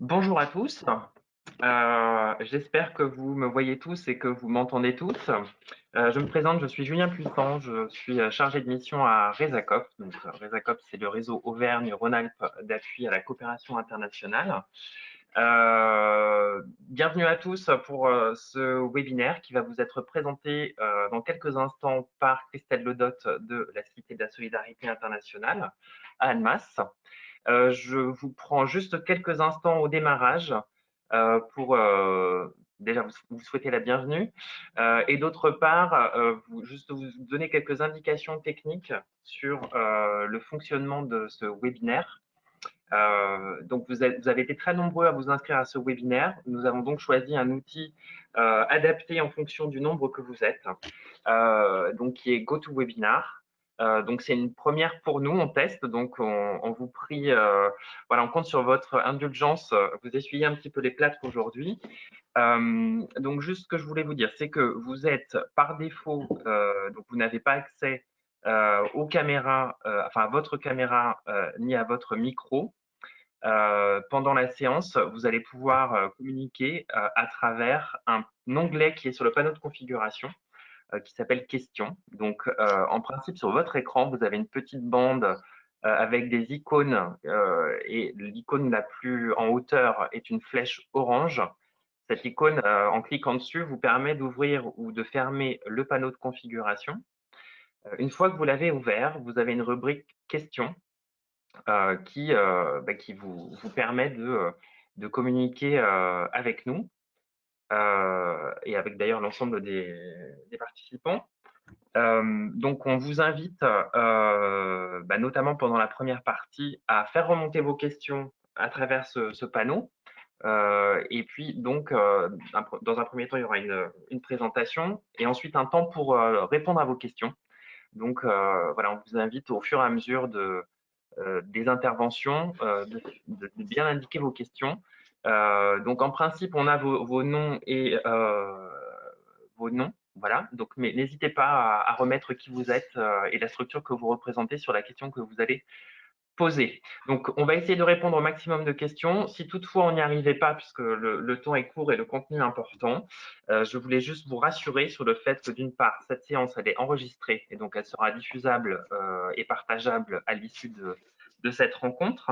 Bonjour à tous. J'espère que vous me voyez tous et que vous m'entendez tous. Je me présente, je suis Julien Puissant, je suis chargé de mission à Resacop. Donc, Resacop, c'est le réseau Auvergne-Rhône-Alpes d'appui à la coopération internationale. Bienvenue à tous pour ce webinaire qui va vous être présenté dans quelques instants par Christelle Ledotte de la Cité de la Solidarité Internationale à Annemasse. Je vous prends juste quelques instants au démarrage pour déjà vous souhaiter la bienvenue et d'autre part, juste vous donner quelques indications techniques sur le fonctionnement de ce webinaire. Donc, vous avez été très nombreux à vous inscrire à ce webinaire. Nous avons donc choisi un outil adapté en fonction du nombre que vous êtes, donc qui est GoToWebinar. Donc, c'est une première pour nous, on teste, donc on vous prie, voilà, on compte sur votre indulgence, vous essuyez un petit peu les plâtres aujourd'hui. Donc, juste ce que je voulais vous dire, c'est que vous êtes par défaut, donc vous n'avez pas accès aux caméras, enfin à votre caméra ni à votre micro. Pendant la séance, vous allez pouvoir communiquer à travers un onglet qui est sur le panneau de configuration qui s'appelle Questions. Donc, en principe, sur votre écran, vous avez une petite bande avec des icônes et l'icône la plus en hauteur est une flèche orange. Cette icône, en cliquant dessus, vous permet d'ouvrir ou de fermer le panneau de configuration. Une fois que vous l'avez ouvert, vous avez une rubrique Questions qui vous permet de communiquer avec nous et avec d'ailleurs l'ensemble des participants. Donc, on vous invite, notamment pendant la première partie, à faire remonter vos questions à travers ce panneau. Et puis, donc, dans un premier temps, il y aura une présentation et ensuite un temps pour répondre à vos questions. Donc, voilà, on vous invite au fur et à mesure des interventions, de bien indiquer vos questions. Donc, en principe, on a vos noms et vos noms. Voilà. Donc, mais n'hésitez pas à remettre qui vous êtes et la structure que vous représentez sur la question que vous allez poser. Donc, on va essayer de répondre au maximum de questions. Si toutefois on n'y arrivait pas, puisque le temps est court et le contenu est important, je voulais juste vous rassurer sur le fait que d'une part, cette séance, elle est enregistrée et donc elle sera diffusable et partageable à l'issue de cette rencontre.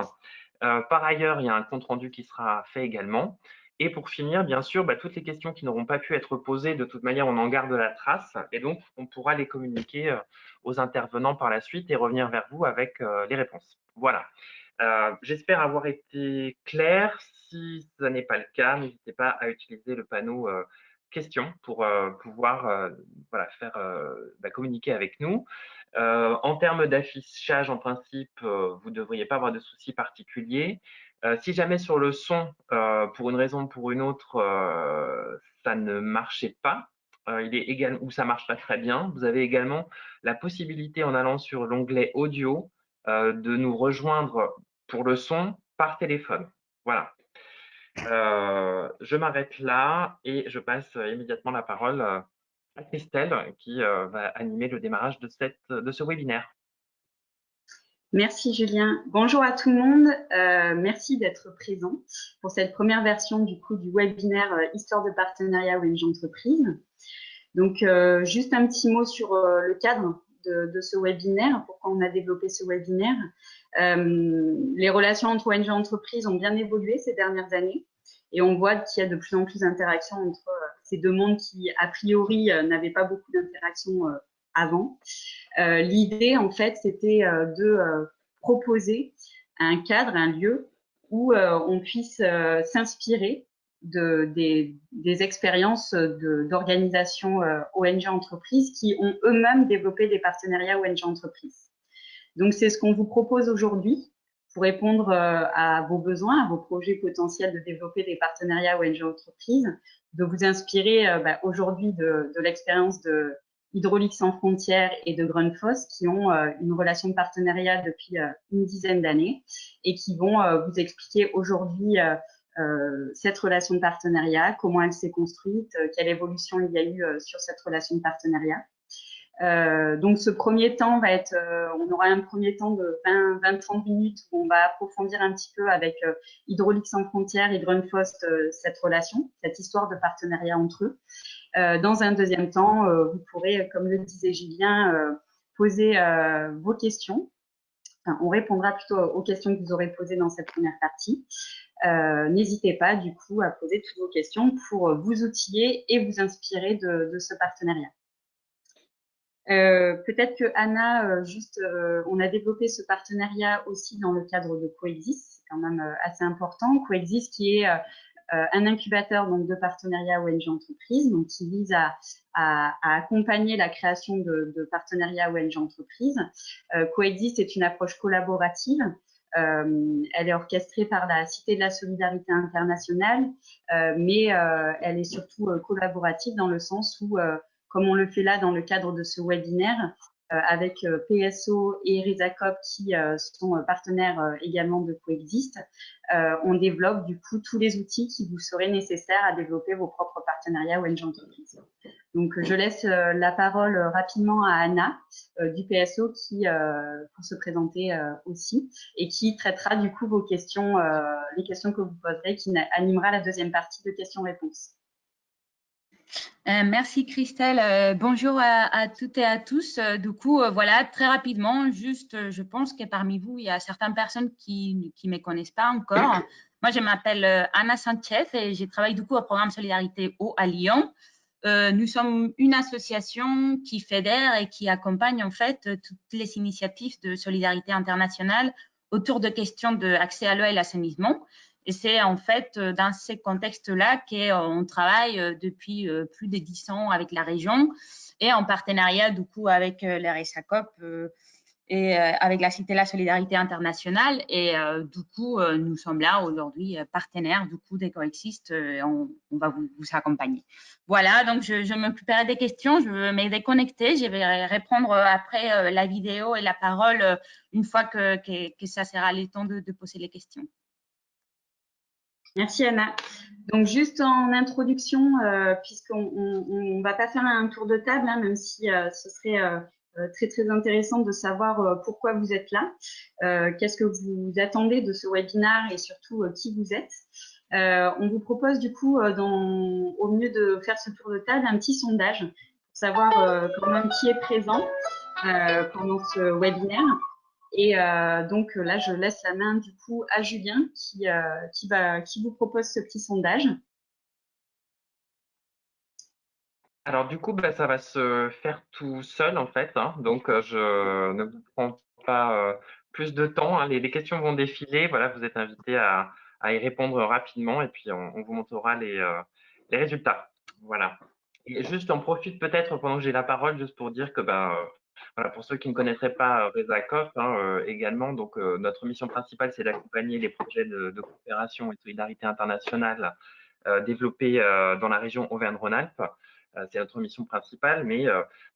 Par ailleurs, il y a un compte-rendu qui sera fait également. Et pour finir, bien sûr, toutes les questions qui n'auront pas pu être posées, de toute manière, on en garde la trace et donc on pourra les communiquer aux intervenants par la suite et revenir vers vous avec les réponses. Voilà. J'espère avoir été clair. Si ce n'est pas le cas, n'hésitez pas à utiliser le panneau questions pour pouvoir faire communiquer avec nous. En termes d'affichage, en principe, vous ne devriez pas avoir de soucis particuliers. Si jamais sur le son, pour une raison ou pour une autre, ça ne marchait pas, il est également, ou ça marche pas très bien, vous avez également la possibilité en allant sur l'onglet audio de nous rejoindre pour le son par téléphone. Voilà. Je m'arrête là et je passe immédiatement la parole à Christelle qui va animer le démarrage de ce webinaire. Merci Julien. Bonjour à tout le monde. Merci d'être présent pour cette première version du webinaire Histoire de partenariat ONG Entreprise. Donc, juste un petit mot sur le cadre de ce webinaire, pourquoi on a développé ce webinaire. Les relations entre ONG et entreprises ont bien évolué ces dernières années et on voit qu'il y a de plus en plus d'interactions entre ces deux mondes qui, a priori, n'avaient pas beaucoup d'interactions avant. L'idée, en fait, c'était de proposer un cadre, un lieu où on puisse s'inspirer des expériences d'organisations ONG entreprises qui ont eux-mêmes développé des partenariats ONG entreprises. Donc, c'est ce qu'on vous propose aujourd'hui pour répondre à vos besoins, à vos projets potentiels de développer des partenariats ONG entreprises, de vous inspirer aujourd'hui de l'expérience de Hydraulique sans frontières et de Grundfos qui ont une relation de partenariat depuis une dizaine d'années et qui vont vous expliquer aujourd'hui cette relation de partenariat, comment elle s'est construite, quelle évolution il y a eu sur cette relation de partenariat. Donc, ce premier temps va être, on aura un premier temps de 20-30 minutes où on va approfondir un petit peu avec Hydrauliques sans frontières et Grundfos cette relation, cette histoire de partenariat entre eux. Dans un deuxième temps, vous pourrez, comme le disait Julien, poser vos questions. Enfin, on répondra plutôt aux questions que vous aurez posées dans cette première partie. N'hésitez pas, du coup, à poser toutes vos questions pour vous outiller et vous inspirer de ce partenariat. Peut-être que Anna, on a développé ce partenariat aussi dans le cadre de Coexist, c'est quand même assez important. Coexist qui est un incubateur donc de partenariats ONG entreprises, donc qui vise à accompagner la création de partenariats ONG entreprises. Coexist est une approche collaborative. Elle est orchestrée par la Cité de la Solidarité internationale, mais elle est surtout collaborative dans le sens où comme on le fait là dans le cadre de ce webinaire, avec PSO et Risacop qui sont partenaires également de Coexist, on développe du coup tous les outils qui vous seraient nécessaires à développer vos propres partenariats ONG entreprises. Donc je laisse la parole rapidement à Anna du PSO qui pour se présenter aussi et qui traitera du coup vos questions, les questions que vous poserez, qui animera la deuxième partie de questions-réponses. Merci Christelle. Bonjour à toutes et à tous. Du coup, voilà, très rapidement, juste, je pense que parmi vous, il y a certaines personnes qui ne me connaissent pas encore. Moi, je m'appelle Anna Sanchez et je travaille du coup au programme Solidarité Eau à Lyon. Nous sommes une association qui fédère et qui accompagne en fait toutes les initiatives de solidarité internationale autour de questions d'accès à l'eau et l'assainissement. Et c'est en fait dans ces contextes-là qu'on travaille depuis plus de 10 ans avec la région et en partenariat du coup avec la RSACOP et avec la Cité de la Solidarité internationale. Et du coup, nous sommes là aujourd'hui partenaires du coup des Coexist. On va vous accompagner. Voilà, donc je m'occuperai des questions. Je vais me déconnecter. Je vais répondre après la vidéo et la parole une fois que ça sera le temps de poser les questions. Merci Anna. Donc juste en introduction, puisqu'on ne va pas faire un tour de table, hein, même si ce serait très intéressant de savoir pourquoi vous êtes là, qu'est-ce que vous attendez de ce webinaire et surtout qui vous êtes. On vous propose du coup, au mieux de faire ce tour de table, un petit sondage pour savoir quand même qui est présent pendant ce webinaire. Et donc là, je laisse la main du coup à Julien qui vous propose ce petit sondage. Alors du coup, ça va se faire tout seul en fait, hein. Donc je ne vous prends pas plus de temps, hein. Les questions vont défiler. Voilà, vous êtes invités à y répondre rapidement et puis on vous montrera les résultats. Voilà. Et juste, j'en profite peut-être pendant que j'ai la parole, juste pour dire que voilà, pour ceux qui ne connaîtraient pas Resacop, hein, également, donc notre mission principale, c'est d'accompagner les projets de coopération et de solidarité internationale développés dans la région Auvergne-Rhône-Alpes. C'est notre mission principale, mais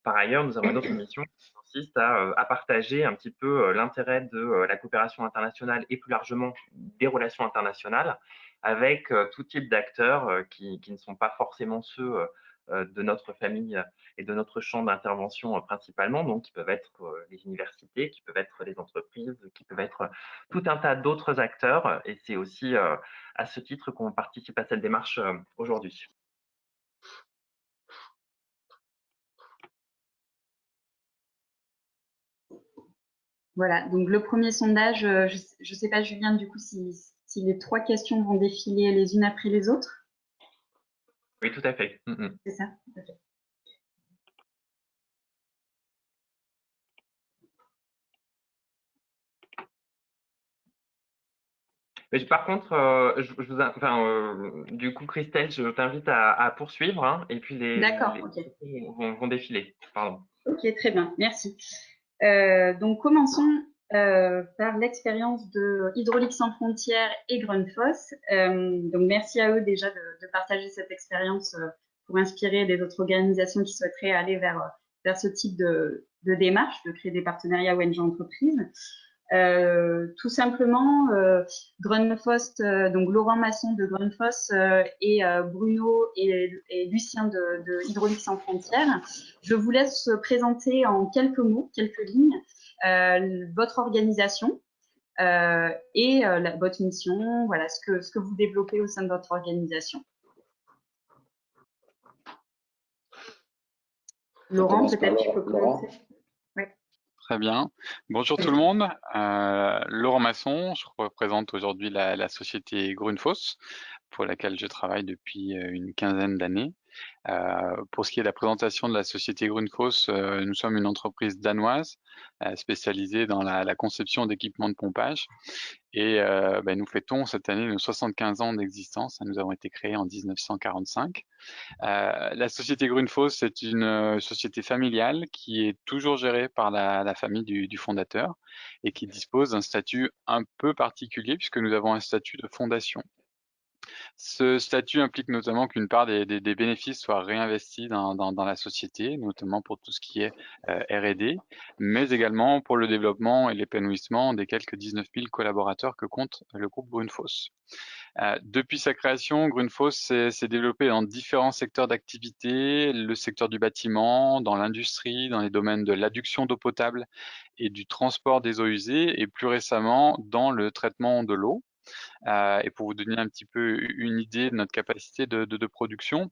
par ailleurs, nous avons une autre mission qui consiste à partager un petit peu l'intérêt de la coopération internationale et plus largement des relations internationales avec tout type d'acteurs qui ne sont pas forcément ceux de notre famille et de notre champ d'intervention principalement, donc qui peuvent être les universités, qui peuvent être les entreprises, qui peuvent être tout un tas d'autres acteurs. Et c'est aussi à ce titre qu'on participe à cette démarche aujourd'hui. Voilà, donc le premier sondage, je ne sais pas Julien du coup si les 3 questions vont défiler les unes après les autres. Oui, tout à fait. C'est ça, tout à fait. Mais par contre, du coup, Christelle, je t'invite à poursuivre, hein, et puis les vont défiler. Pardon. Ok, très bien, merci. Donc commençons par l'expérience de Hydrauliques sans frontières et Grundfos. Donc merci à eux déjà de partager cette expérience pour inspirer des autres organisations qui souhaiteraient aller vers ce type de démarche, de créer des partenariats ONG entreprises. Tout simplement, Grundfos, donc Laurent Masson de Grundfos et Bruno et Lucien de Hydraulique sans frontières. Je vous laisse présenter en quelques mots, quelques lignes, votre organisation et votre mission, voilà, ce que vous développez au sein de votre organisation. Laurent, peut-être tu peux commencer. Très bien. Bonjour tout le monde. Laurent Masson, je représente aujourd'hui la société Grundfos, pour laquelle je travaille depuis une quinzaine d'années. Pour ce qui est de la présentation de la société Grundfos, nous sommes une entreprise danoise spécialisée dans la conception d'équipements de pompage. Et nous fêtons cette année nos 75 ans d'existence. Nous avons été créés en 1945. La société Grundfos, c'est une société familiale qui est toujours gérée par la famille du fondateur et qui dispose d'un statut un peu particulier puisque nous avons un statut de fondation. Ce statut implique notamment qu'une part des bénéfices soit réinvestis dans la société, notamment pour tout ce qui est R&D, mais également pour le développement et l'épanouissement des quelques 19 000 collaborateurs que compte le groupe Grundfos. Depuis sa création, Grundfos s'est développé dans différents secteurs d'activité, le secteur du bâtiment, dans l'industrie, dans les domaines de l'adduction d'eau potable et du transport des eaux usées, et plus récemment dans le traitement de l'eau. Et pour vous donner un petit peu une idée de notre capacité de production,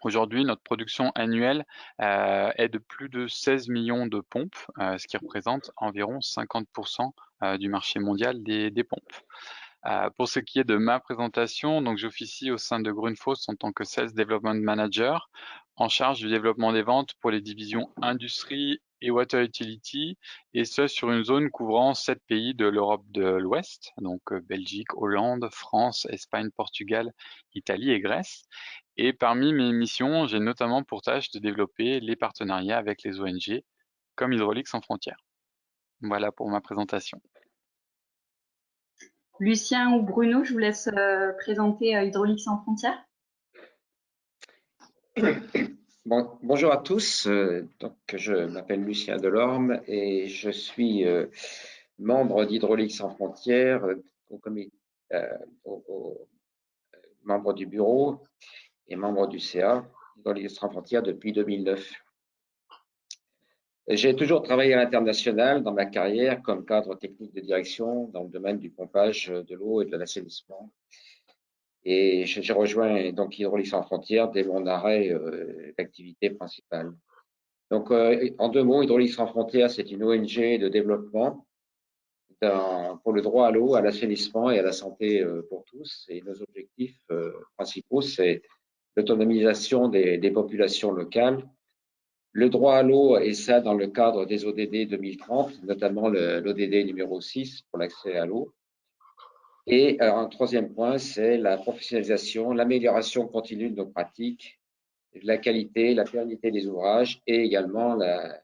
aujourd'hui, notre production annuelle est de plus de 16 millions de pompes, ce qui représente environ 50% du marché mondial des pompes. Pour ce qui est de ma présentation, donc j'officie au sein de Grundfos en tant que Sales Development Manager, en charge du développement des ventes pour les divisions Industrie et Water Utility, et ce sur une zone couvrant 7 pays de l'Europe de l'Ouest, donc Belgique, Hollande, France, Espagne, Portugal, Italie et Grèce. Et parmi mes missions, j'ai notamment pour tâche de développer les partenariats avec les ONG, comme Hydraulique sans frontières. Voilà pour ma présentation. Lucien ou Bruno, je vous laisse présenter Hydraulique sans frontières. Bonjour à tous, donc je m'appelle Lucien Delorme et je suis membre d'Hydraulique sans frontières, membre du bureau et membre du CA Hydraulique sans frontières depuis 2009. J'ai toujours travaillé à l'international dans ma carrière comme cadre technique de direction dans le domaine du pompage de l'eau et de l'assainissement. Et j'ai rejoint donc Hydraulique sans frontières dès mon arrêt d'activité principale. Donc, en deux mots, Hydraulique sans frontières, c'est une ONG de développement pour le droit à l'eau, à l'assainissement et à la santé pour tous. Et nos objectifs principaux, c'est l'autonomisation des populations locales, le droit à l'eau, et ça dans le cadre des ODD 2030, notamment l'ODD numéro 6 pour l'accès à l'eau. Et un troisième point, c'est la professionnalisation, l'amélioration continue de nos pratiques, la qualité, la pérennité des ouvrages et également la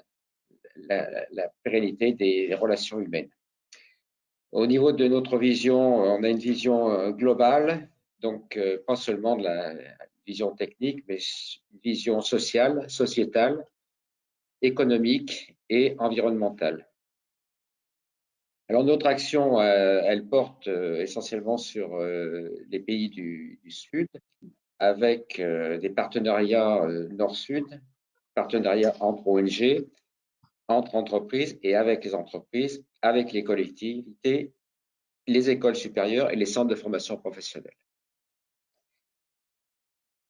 pérennité des relations humaines. Au niveau de notre vision, on a une vision globale, donc pas seulement de la vision technique, mais une vision sociale, sociétale, économique et environnementale. Alors, notre action, elle porte essentiellement sur les pays du Sud, avec des partenariats Nord-Sud, partenariats entre ONG, entre entreprises et avec les entreprises, avec les collectivités, les écoles supérieures et les centres de formation professionnelle.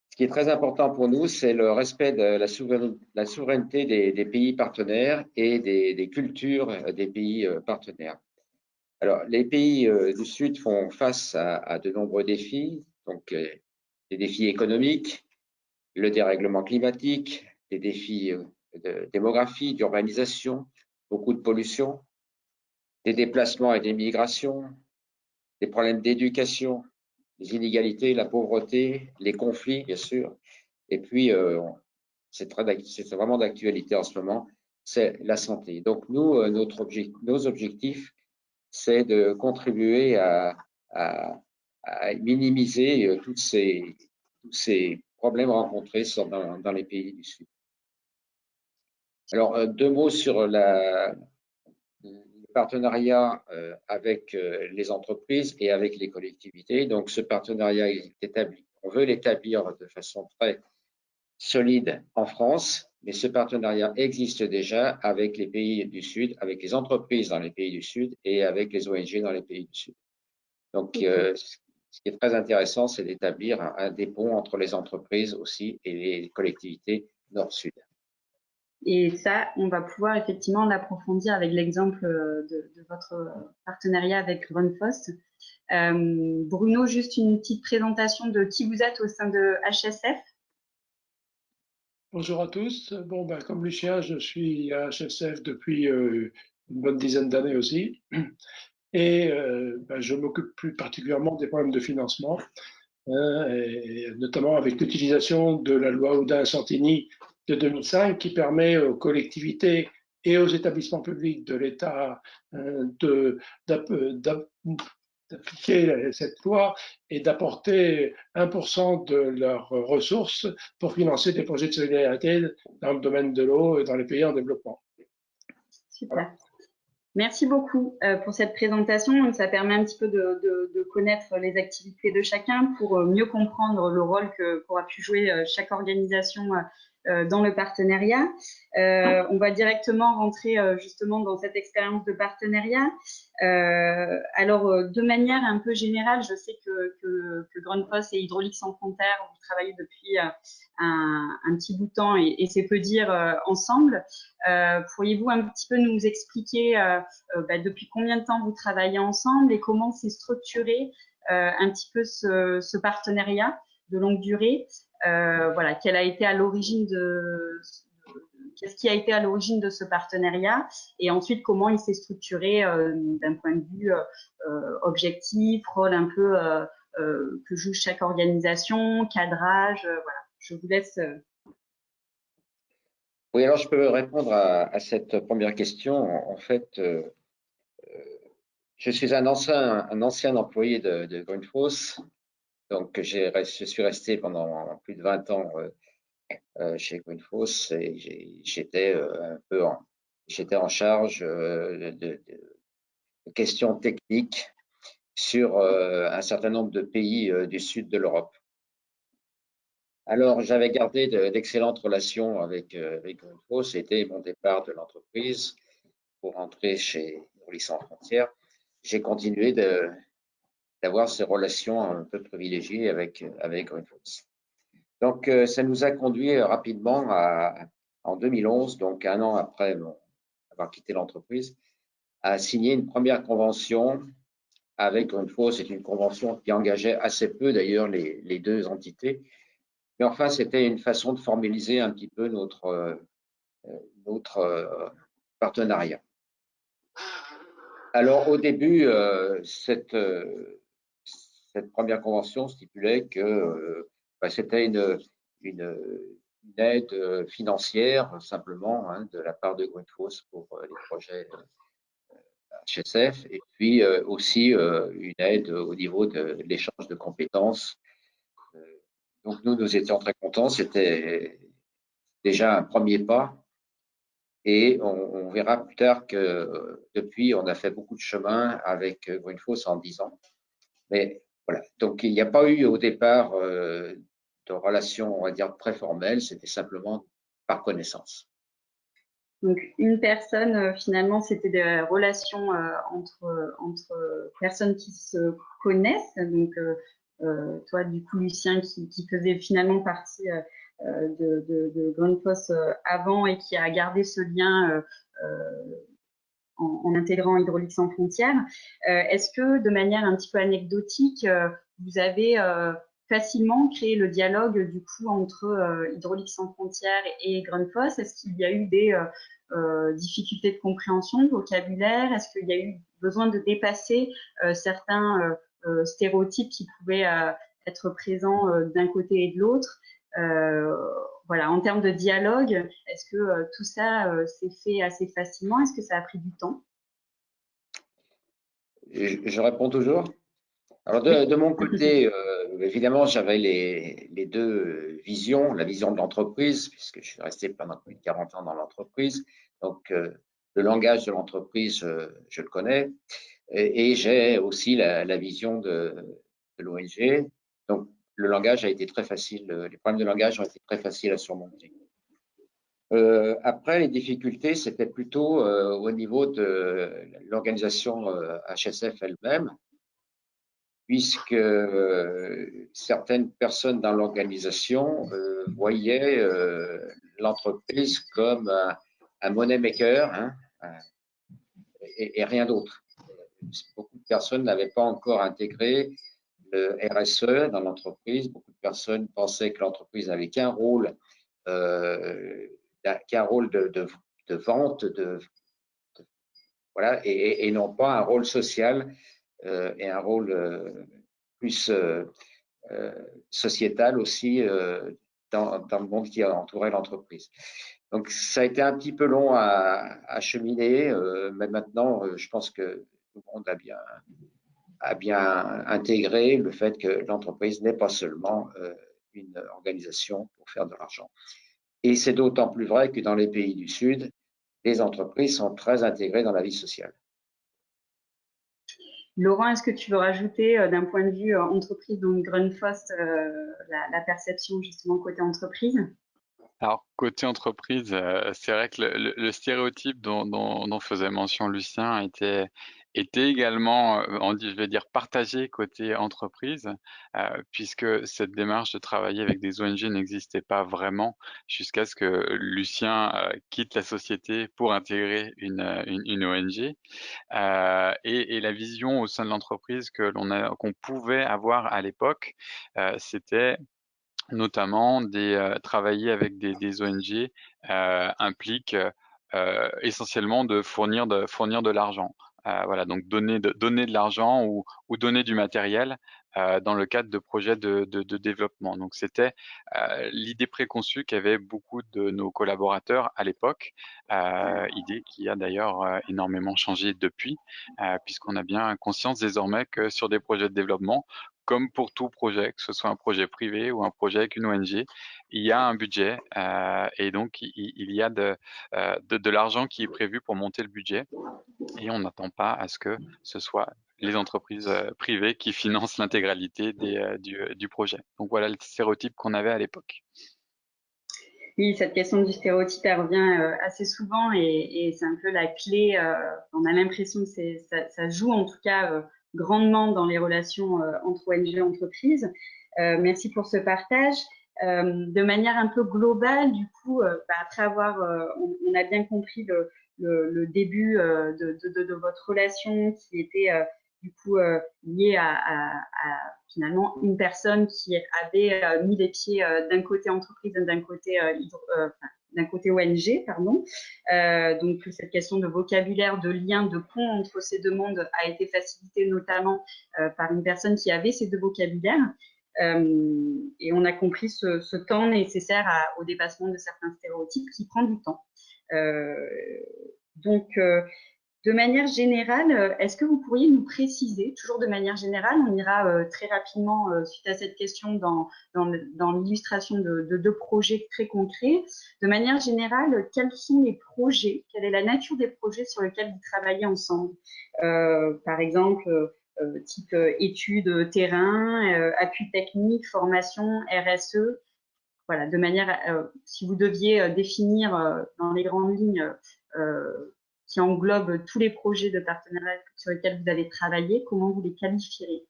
Ce qui est très important pour nous, c'est le respect de la souveraineté des pays partenaires et des cultures des pays partenaires. Alors, les pays du Sud font face à de nombreux défis, donc des défis économiques, le dérèglement climatique, des défis de démographie, d'urbanisation, beaucoup de pollution, des déplacements et des migrations, des problèmes d'éducation, les inégalités, la pauvreté, les conflits, bien sûr. Et puis, c'est vraiment d'actualité en ce moment, c'est la santé. Donc, nous, nos objectifs, c'est de contribuer à minimiser tous ces problèmes rencontrés dans les pays du Sud. Alors, deux mots sur le partenariat avec les entreprises et avec les collectivités. Donc, ce partenariat est établi. On veut l'établir de façon très solide en France, mais ce partenariat existe déjà avec les pays du Sud, avec les entreprises dans les pays du Sud et avec les ONG dans les pays du Sud. Donc, ce qui est très intéressant, c'est d'établir des ponts entre les entreprises aussi et les collectivités Nord-Sud. Et ça, on va pouvoir effectivement l'approfondir avec l'exemple de votre partenariat avec Grundfos. Bruno, juste une petite présentation de qui vous êtes au sein de HSF. Bonjour à tous. Bon, comme Lucien, je suis à HSF depuis une bonne dizaine d'années aussi. Et je m'occupe plus particulièrement des problèmes de financement, et notamment avec l'utilisation de la loi Oudin-Santini de 2005 qui permet aux collectivités et aux établissements publics de l'État d'appliquer cette loi et d'apporter 1% de leurs ressources pour financer des projets de solidarité dans le domaine de l'eau et dans les pays en développement. Super. Voilà. Merci beaucoup pour cette présentation. Donc, ça permet un petit peu de connaître les activités de chacun pour mieux comprendre le rôle qu'aura pu jouer chaque organisation dans le partenariat. On va directement rentrer justement dans cette expérience de partenariat. Alors, de manière un peu générale, je sais que Grundfos et Hydraulique sans frontières, vous travaillez depuis un petit bout de temps et c'est peu dire ensemble. Pourriez-vous un petit peu nous expliquer depuis combien de temps vous travaillez ensemble et comment s'est structuré un petit peu ce partenariat de longue durée? Voilà, quelle a été à l'origine qu'est-ce qui a été à l'origine de ce partenariat et ensuite comment il s'est structuré d'un point de vue objectif, rôle un peu que joue chaque organisation, cadrage, voilà. Je vous laisse. Oui, alors je peux répondre à cette première question. En fait, je suis un ancien employé de Grundfos. Donc, je suis resté pendant plus de 20 ans chez Grundfos et j'étais j'étais en charge de questions techniques sur un certain nombre de pays du sud de l'Europe. Alors, j'avais gardé d'excellentes relations avec Grundfos. C'était mon départ de l'entreprise pour rentrer chez Hydraulique sans frontières. J'ai continué d'avoir ces relations un peu privilégiées avec Grundfos. Donc, ça nous a conduit rapidement en 2011, donc un an après avoir quitté l'entreprise, à signer une première convention avec Grundfos. C'est une convention qui engageait assez peu d'ailleurs les deux entités. Mais enfin, c'était une façon de formaliser un petit peu notre partenariat. Alors, au début, cette première convention stipulait que c'était une aide financière simplement de la part de Grundfos pour les projets HSF et puis aussi une aide au niveau de l'échange de compétences. Donc nous étions très contents, c'était déjà un premier pas et on verra plus tard que depuis on a fait beaucoup de chemin avec Grundfos en 10 ans. Mais voilà, donc il n'y a pas eu au départ de relation, on va dire, très formelle, c'était simplement par connaissance. Donc, une personne, finalement, c'était des relations entre personnes qui se connaissent. Donc, toi, du coup, Lucien, qui faisait finalement partie de Grundfos avant et qui a gardé ce lien en intégrant Hydraulique sans frontières. Est-ce que, de manière un petit peu anecdotique, vous avez facilement créé le dialogue du coup entre Hydraulique sans frontières et Grundfos? Est-ce qu'il y a eu des difficultés de compréhension, de vocabulaire? Est-ce qu'il y a eu besoin de dépasser certains stéréotypes qui pouvaient être présents d'un côté et de l'autre? Voilà, en termes de dialogue, est-ce que tout ça s'est fait assez facilement? Est-ce que ça a pris du temps? Je réponds toujours. Alors de mon côté, évidemment, j'avais les deux visions, la vision de l'entreprise, puisque je suis resté pendant plus de 40 ans dans l'entreprise. Donc Le langage de l'entreprise, je le connais, et j'ai aussi la vision de l'ONG. Donc, le langage a été très facile, les problèmes de langage ont été très faciles à surmonter. Après, les difficultés, c'était plutôt au niveau de l'organisation HSF elle-même, puisque certaines personnes dans l'organisation voyaient l'entreprise comme un money maker, hein, et rien d'autre. Beaucoup de personnes n'avaient pas encore intégré le RSE dans l'entreprise. Beaucoup de personnes pensaient que l'entreprise n'avait qu'un rôle, de vente, voilà, et non pas un rôle social et un rôle plus sociétal aussi dans le monde qui entourait l'entreprise. Donc, ça a été un petit peu long à cheminer, mais maintenant, je pense que tout le monde a bien intégré le fait que l'entreprise n'est pas seulement une organisation pour faire de l'argent. Et c'est d'autant plus vrai que dans les pays du Sud, les entreprises sont très intégrées dans la vie sociale. Laurent, est-ce que tu veux rajouter d'un point de vue entreprise, donc Grundfos, la perception justement côté entreprise? Alors, côté entreprise, c'est vrai que le stéréotype dont faisait mention Lucien était également, je vais dire partagé côté entreprise, puisque cette démarche de travailler avec des ONG n'existait pas vraiment jusqu'à ce que Lucien quitte la société pour intégrer une ONG. Et la vision au sein de l'entreprise qu'on pouvait avoir à l'époque, c'était notamment travailler avec des ONG implique essentiellement de fournir de l'argent. Voilà, donc donner de l'argent ou donner du matériel dans le cadre de projets de développement. Donc c'était l'idée préconçue qu'avaient beaucoup de nos collaborateurs à l'époque, idée qui a d'ailleurs énormément changé depuis, puisqu'on a bien conscience désormais que sur des projets de développement, comme pour tout projet, que ce soit un projet privé ou un projet avec une ONG, il y a un budget et donc il y a de l'argent qui est prévu pour monter le budget et on n'attend pas à ce que ce soit les entreprises privées qui financent l'intégralité du projet. Donc voilà le stéréotype qu'on avait à l'époque. Oui, cette question du stéréotype, elle revient assez souvent et c'est un peu la clé. On a l'impression que ça joue en tout cas grandement dans les relations entre ONG et entreprises. Merci pour ce partage. De manière un peu globale, du coup, après avoir, on a bien compris le début de votre relation qui était du coup liée à finalement une personne qui avait mis les pieds d'un côté entreprise et d'un côté ONG, pardon. Donc cette question de vocabulaire, de lien, de pont entre ces deux mondes a été facilitée notamment par une personne qui avait ces deux vocabulaires. Et on a compris ce temps nécessaire au dépassement de certains stéréotypes qui prend du temps. Donc, de manière générale, est-ce que vous pourriez nous préciser, toujours de manière générale, on ira très rapidement suite à cette question dans l'illustration de deux projets très concrets. De manière générale, quels sont les projets, quelle est la nature des projets sur lesquels vous travaillez ensemble? Par exemple, type études terrain, appui technique, formation, RSE. Voilà, de manière, si vous deviez définir dans les grandes lignes qui englobe tous les projets de partenariat sur lesquels vous avez travaillé, comment vous les qualifieriez?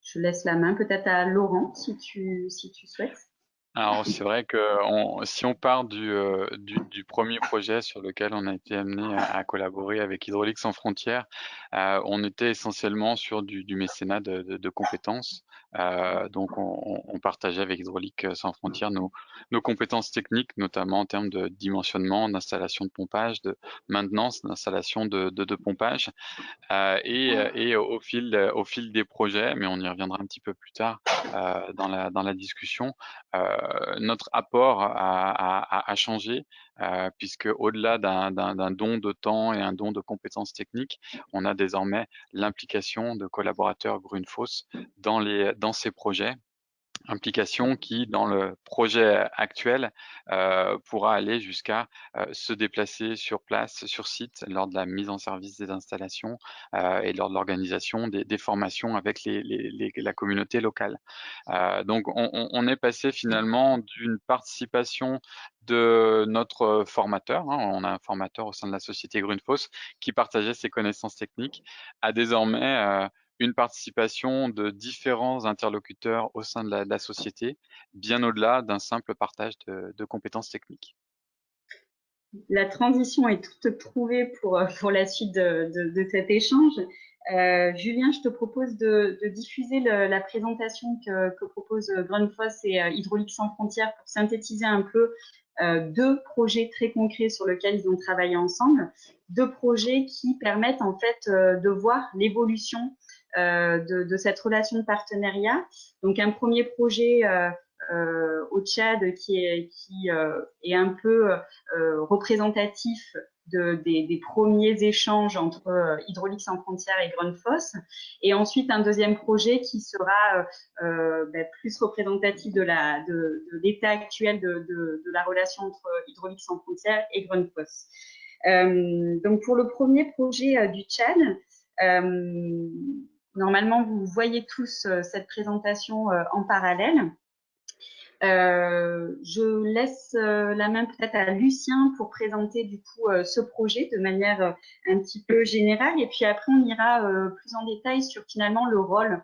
Je laisse la main peut-être à Laurent, si tu souhaites. Alors c'est vrai que si on part du premier projet sur lequel on a été amené à collaborer avec Hydraulique sans frontières, on était essentiellement sur du mécénat de compétences. Donc on partageait avec Hydraulique sans frontières nos compétences techniques, notamment en termes de dimensionnement, d'installation de pompage, de maintenance, d'installation de pompage. Et au fil des projets, mais on y reviendra un petit peu plus tard dans la discussion, notre apport a changé, puisque au-delà d'un don de temps et un don de compétences techniques, on a désormais l'implication de collaborateurs Grundfos dans ces projets. implication qui, dans le projet actuel, pourra aller jusqu'à se déplacer sur place, sur site, lors de la mise en service des installations et lors de l'organisation des formations avec la communauté locale. Donc, on est passé finalement d'une participation de notre formateur, hein, on a un formateur au sein de la société Grundfos qui partageait ses connaissances techniques, à désormais une participation de différents interlocuteurs au sein de la société, bien au-delà d'un simple partage de compétences techniques. La transition est toute trouvée pour la suite de cet échange. Julien, je te propose de diffuser la présentation que propose Grundfos et Hydraulique sans frontières pour synthétiser un peu deux projets très concrets sur lesquels ils ont travaillé ensemble, deux projets qui permettent en fait de voir l'évolution de cette relation de partenariat. Donc un premier projet au Tchad qui est un peu représentatif des premiers échanges entre Hydraulique sans frontières et Grundfos, et ensuite un deuxième projet qui sera plus représentatif de l'état actuel de la relation entre Hydraulique sans frontières et Grundfos. Donc pour le premier projet du Tchad, normalement vous voyez tous cette présentation en parallèle. Je laisse la main peut-être à Lucien pour présenter du coup ce projet de manière un petit peu générale, et puis après on ira plus en détail sur finalement le rôle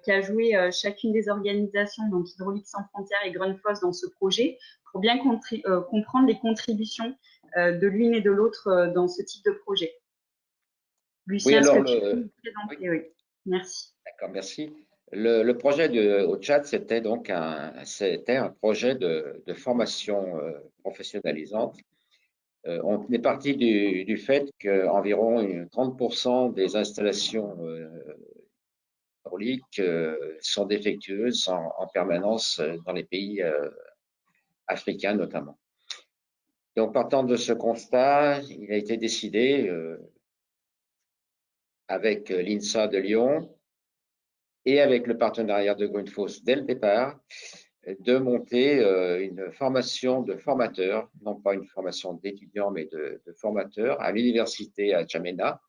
qu'a joué chacune des organisations, donc Hydraulique sans frontières et Grundfos, dans ce projet, pour bien comprendre les contributions de l'une et de l'autre dans ce type de projet. Lucien, est-ce que tu peux nous présenter? Oui, merci. D'accord, merci. Le projet au Tchad, c'était donc un projet de formation professionnalisante. On est parti du fait qu'environ 30% des installations hydrauliques sont défectueuses en permanence dans les pays africains notamment. Donc, partant de ce constat, il a été décidé avec l'INSA de Lyon et avec le partenariat de Grundfos dès le départ, de monter une formation de formateurs, non pas une formation d'étudiants, mais de formateurs à l'université à N'Djamena,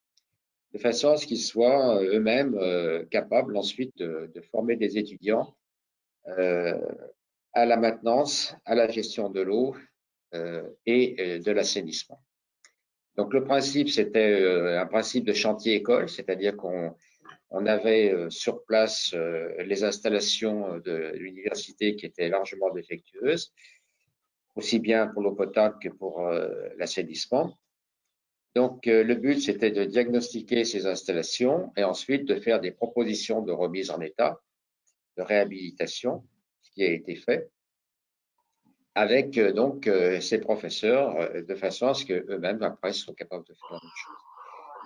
de façon à ce qu'ils soient eux-mêmes capables ensuite de former des étudiants à la maintenance, à la gestion de l'eau et de l'assainissement. Donc le principe, c'était un principe de chantier-école, c'est-à-dire qu'on avait sur place les installations de l'université qui étaient largement défectueuses, aussi bien pour l'eau potable que pour l'assainissement. Donc le but, c'était de diagnostiquer ces installations et ensuite de faire des propositions de remise en état, de réhabilitation, ce qui a été fait, avec donc ces professeurs, de façon à ce qu'eux-mêmes, après, soient capables de faire la même chose.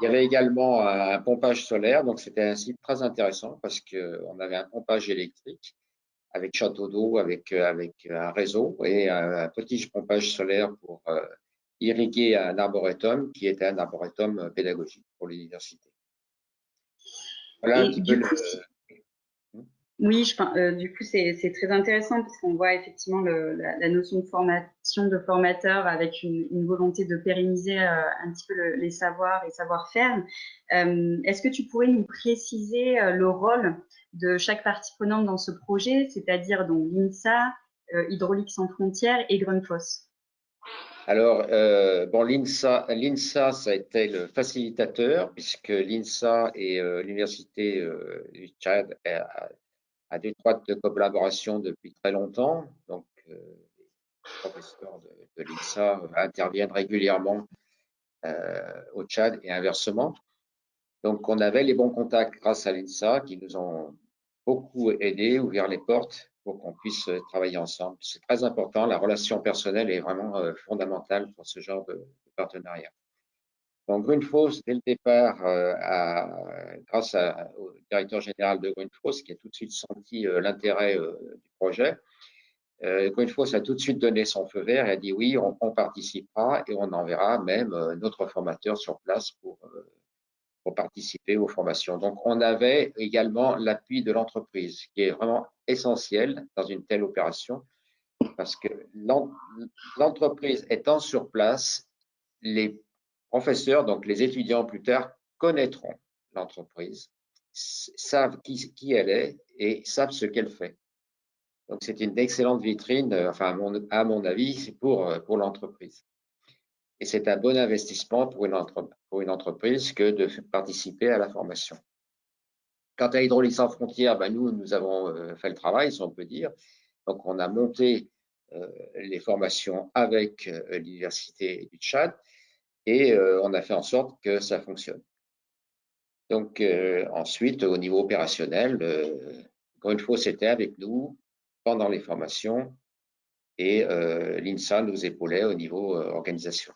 Il y avait également un pompage solaire, donc c'était un site très intéressant parce qu'on avait un pompage électrique avec château d'eau, avec un réseau et un petit pompage solaire pour irriguer un arboretum qui était un arboretum pédagogique pour l'université. Voilà un petit peu Oui, du coup, c'est très intéressant parce qu'on voit effectivement la notion de formation de formateur avec une volonté de pérenniser un petit peu les savoirs et savoir-faire. Est-ce que tu pourrais nous préciser le rôle de chaque partie prenante dans ce projet, c'est-à-dire donc l'INSA, Hydraulique sans frontières et Grundfos? Alors, bon, l'INSA, ça a été le facilitateur puisque l'INSA et l'Université du Tchad a d'étroites collaborations depuis très longtemps. Donc, les professeurs de l'INSA interviennent régulièrement au Tchad et inversement. Donc, on avait les bons contacts grâce à l'INSA qui nous ont beaucoup aidés, ouvert les portes pour qu'on puisse travailler ensemble. C'est très important. La relation personnelle est vraiment fondamentale pour ce genre de partenariat. Donc, Grundfos, dès le départ, grâce au directeur général de Grundfos, qui a tout de suite senti l'intérêt du projet, Grundfos a tout de suite donné son feu vert et a dit oui, on participera et on enverra même notre formateur sur place pour participer aux formations. Donc, on avait également l'appui de l'entreprise, qui est vraiment essentiel dans une telle opération, parce que l'entreprise étant sur place, les professeurs, donc les étudiants plus tard, connaîtront l'entreprise, savent qui elle est et savent ce qu'elle fait. Donc, c'est une excellente vitrine, enfin, à mon avis, c'est pour l'entreprise. Et c'est un bon investissement pour une entreprise que de participer à la formation. Quant à Hydraulique sans frontières, ben nous avons fait le travail, si on peut dire. Donc, on a monté les formations avec l'Université du Tchad et on a fait en sorte que ça fonctionne. Donc, ensuite, au niveau opérationnel, encore une fois, c'était avec nous pendant les formations et l'INSA nous épaulait au niveau organisation.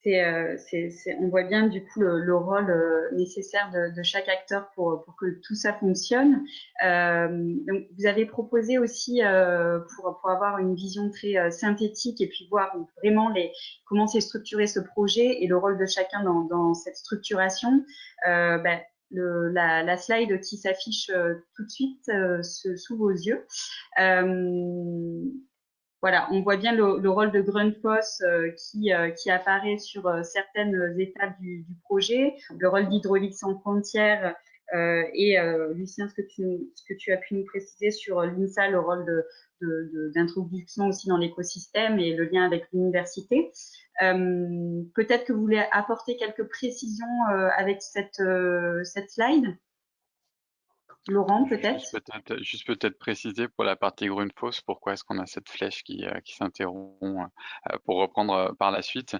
On voit bien du coup le rôle nécessaire de chaque acteur pour que tout ça fonctionne. Donc vous avez proposé aussi pour avoir une vision très synthétique et puis voir vraiment comment s'est structuré ce projet et le rôle de chacun dans cette structuration. La slide qui s'affiche tout de suite sous vos yeux. Voilà, on voit bien le rôle de Grundfos qui apparaît sur certaines étapes du projet, le rôle d'Hydraulique sans frontières et Lucien, ce que tu as pu nous préciser sur l'INSA, le rôle d'introduction aussi dans l'écosystème et le lien avec l'université. Peut-être que vous voulez apporter quelques précisions avec cette slide. Laurent, peut-être. Juste peut-être préciser pour la partie Grundfos, pourquoi est-ce qu'on a cette flèche qui s'interrompt pour reprendre par la suite.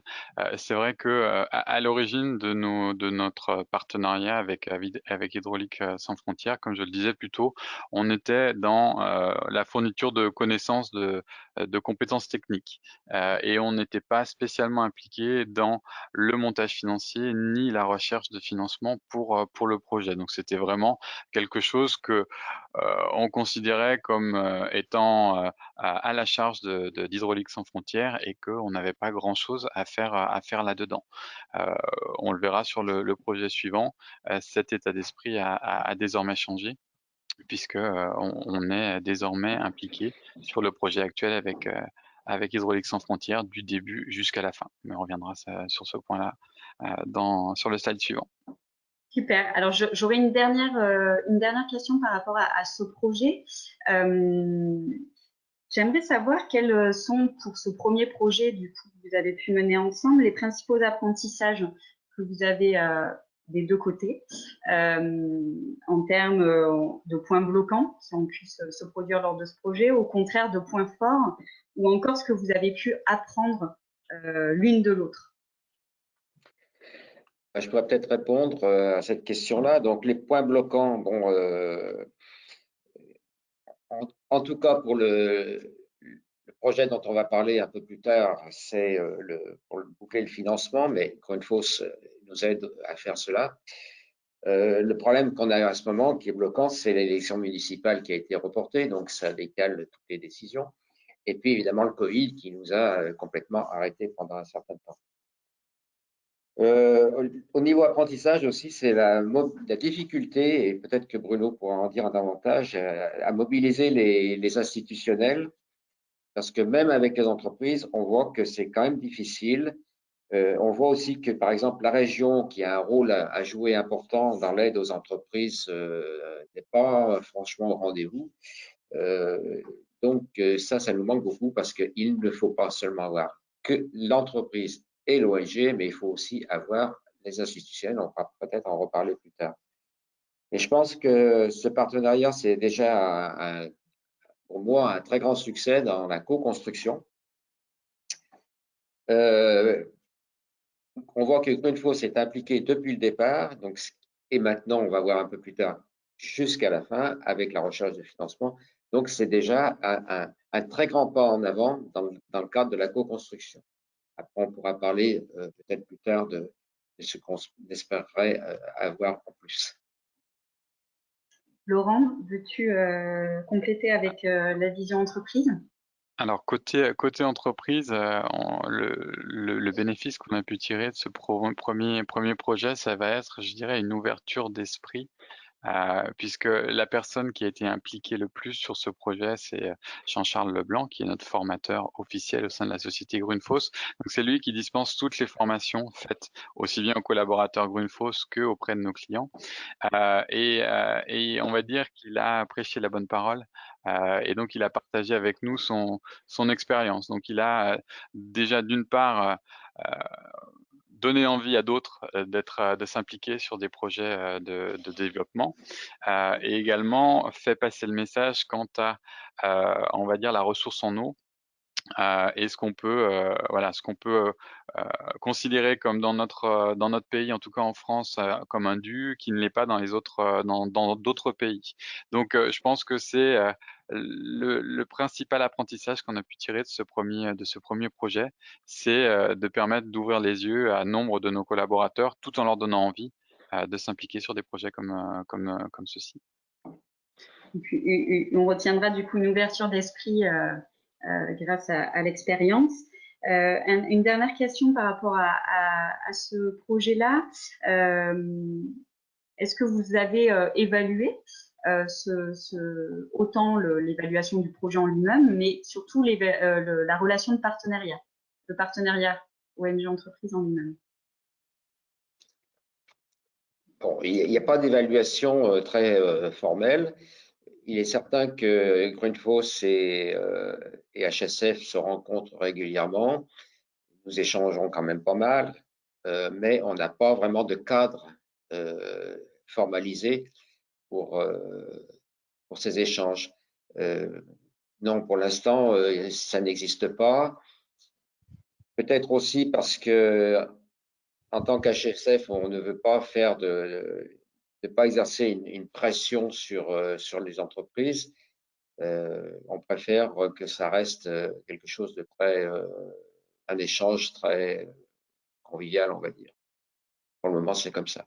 C'est vrai que à l'origine de notre partenariat avec Hydraulique sans frontières, comme je le disais plus tôt, on était dans la fourniture de connaissances, de compétences techniques, et on n'était pas spécialement impliqué dans le montage financier ni la recherche de financement pour le projet. Donc c'était vraiment quelque chose que on considérait comme étant à la charge d'Hydraulique sans frontières et qu'on n'avait pas grand-chose à faire là-dedans. On le verra sur le projet suivant. Cet état d'esprit a désormais changé puisque on est désormais impliqué sur le projet actuel avec Hydraulique sans frontières du début jusqu'à la fin. Mais on reviendra sur ce point-là sur le slide suivant. Super. Alors, j'aurais une dernière question par rapport à ce projet. J'aimerais savoir quels sont, pour ce premier projet du coup, que vous avez pu mener ensemble, les principaux apprentissages que vous avez des deux côtés en termes de points bloquants qui ont pu se produire lors de ce projet, au contraire de points forts, ou encore ce que vous avez pu apprendre l'une de l'autre. Je pourrais peut-être répondre à cette question-là. Donc, les points bloquants, bon, en tout cas pour le projet dont on va parler un peu plus tard, c'est pour boucler le financement, mais Grundfos nous aide à faire cela. Le problème qu'on a à ce moment qui est bloquant, c'est l'élection municipale qui a été reportée, donc ça décale toutes les décisions. Et puis évidemment le Covid qui nous a complètement arrêtés pendant un certain temps. Au niveau apprentissage aussi, c'est la difficulté, et peut-être que Bruno pourra en dire davantage, à mobiliser les institutionnels, parce que même avec les entreprises, on voit que c'est quand même difficile. On voit aussi que, par exemple, la région, qui a un rôle à jouer important dans l'aide aux entreprises, n'est pas franchement au rendez-vous. Donc, ça nous manque beaucoup parce qu'il ne faut pas seulement avoir que l'entreprise et l'ONG, mais il faut aussi avoir les institutionnels. On va peut-être en reparler plus tard. Et je pense que ce partenariat, c'est déjà pour moi un très grand succès dans la co-construction. On voit que Grundfos est impliqué depuis le départ, donc, et maintenant, on va voir un peu plus tard, jusqu'à la fin, avec la recherche de financement. Donc, c'est déjà un très grand pas en avant dans le cadre de la co-construction. Après, on pourra parler peut-être plus tard de ce qu'on espérerait avoir en plus. Laurent, veux-tu compléter avec la vision entreprise ? Alors, côté entreprise, le bénéfice qu'on a pu tirer de ce premier projet, ça va être, je dirais, une ouverture d'esprit, puisque la personne qui a été impliquée le plus sur ce projet, c'est Jean-Charles Leblanc, qui est notre formateur officiel au sein de la société Grundfos. Donc, c'est lui qui dispense toutes les formations faites aussi bien aux collaborateurs Grundfos que auprès de nos clients. Et on va dire qu'il a prêché la bonne parole, et donc il a partagé avec nous son expérience. Donc il a déjà d'une part donné envie à d'autres de s'impliquer sur des projets de développement, et également fait passer le message quant à, on va dire, la ressource en eau. Et ce qu'on peut, considérer comme dans notre pays, en tout cas en France, comme un dû, qui ne l'est pas dans les autres, dans d'autres pays. Donc, je pense que c'est le principal apprentissage qu'on a pu tirer de ce premier projet, c'est de permettre d'ouvrir les yeux à nombre de nos collaborateurs, tout en leur donnant envie de s'impliquer sur des projets comme ceci. On retiendra du coup une ouverture d'esprit grâce à l'expérience. Une dernière question par rapport à ce projet-là. Est-ce que vous avez évalué autant l'évaluation du projet en lui-même, mais surtout la relation de partenariat, le partenariat ONG entreprise en lui-même? Bon, il n'y a pas d'évaluation très formelle. Il est certain que Grundfos et HSF se rencontrent régulièrement. Nous échangeons quand même pas mal, mais on n'a pas vraiment de cadre formalisé pour ces échanges. Non, pour l'instant, ça n'existe pas. Peut-être aussi parce que, en tant qu'HSF, on ne veut pas faire ne pas exercer une pression sur les entreprises. On préfère que ça reste quelque chose de très, un échange très convivial, on va dire. Pour le moment, c'est comme ça.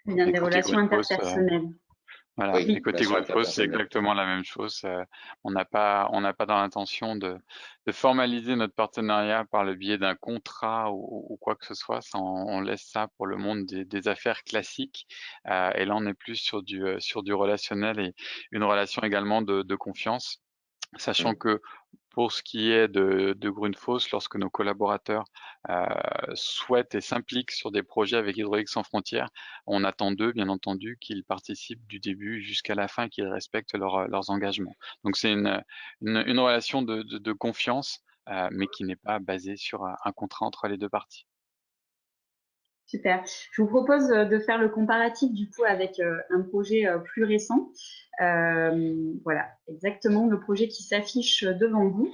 Il y a des relations interpersonnelles. Voilà, Oui, et côté Grundfos, c'est exactement la même chose. On n'a pas dans l'intention de formaliser notre partenariat par le biais d'un contrat ou quoi que ce soit. Ça, on laisse ça pour le monde des affaires classiques. Et là, on est plus sur du relationnel et une relation également de confiance. Sachant que pour ce qui est de Grundfos, lorsque nos collaborateurs souhaitent et s'impliquent sur des projets avec Hydraulique Sans Frontières, on attend d'eux, bien entendu, qu'ils participent du début jusqu'à la fin, qu'ils respectent leurs engagements. Donc c'est une relation de confiance, mais qui n'est pas basée sur un contrat entre les deux parties. Super. Je vous propose de faire le comparatif du coup avec un projet plus récent. Voilà, exactement le projet qui s'affiche devant vous.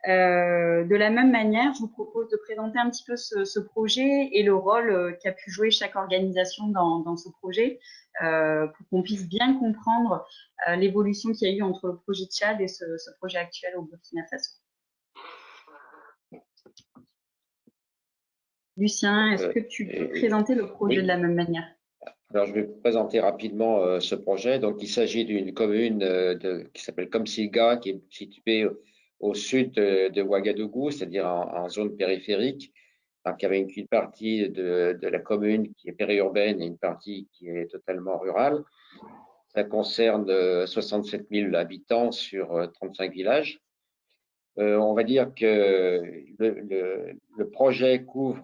De la même manière, je vous propose de présenter un petit peu ce projet et le rôle qu'a pu jouer chaque organisation dans ce projet pour qu'on puisse bien comprendre l'évolution qu'il y a eu entre le projet Tchad et ce projet actuel au Burkina Faso. Lucien, est-ce que tu peux présenter le projet de la même manière? Alors, je vais vous présenter rapidement ce projet. Donc, il s'agit d'une commune qui s'appelle Komsilga, qui est située au sud de Ouagadougou, c'est-à-dire en zone périphérique. Donc, il y avait une partie de la commune qui est périurbaine et une partie qui est totalement rurale. Ça concerne 67 000 habitants sur 35 villages. On va dire que le projet couvre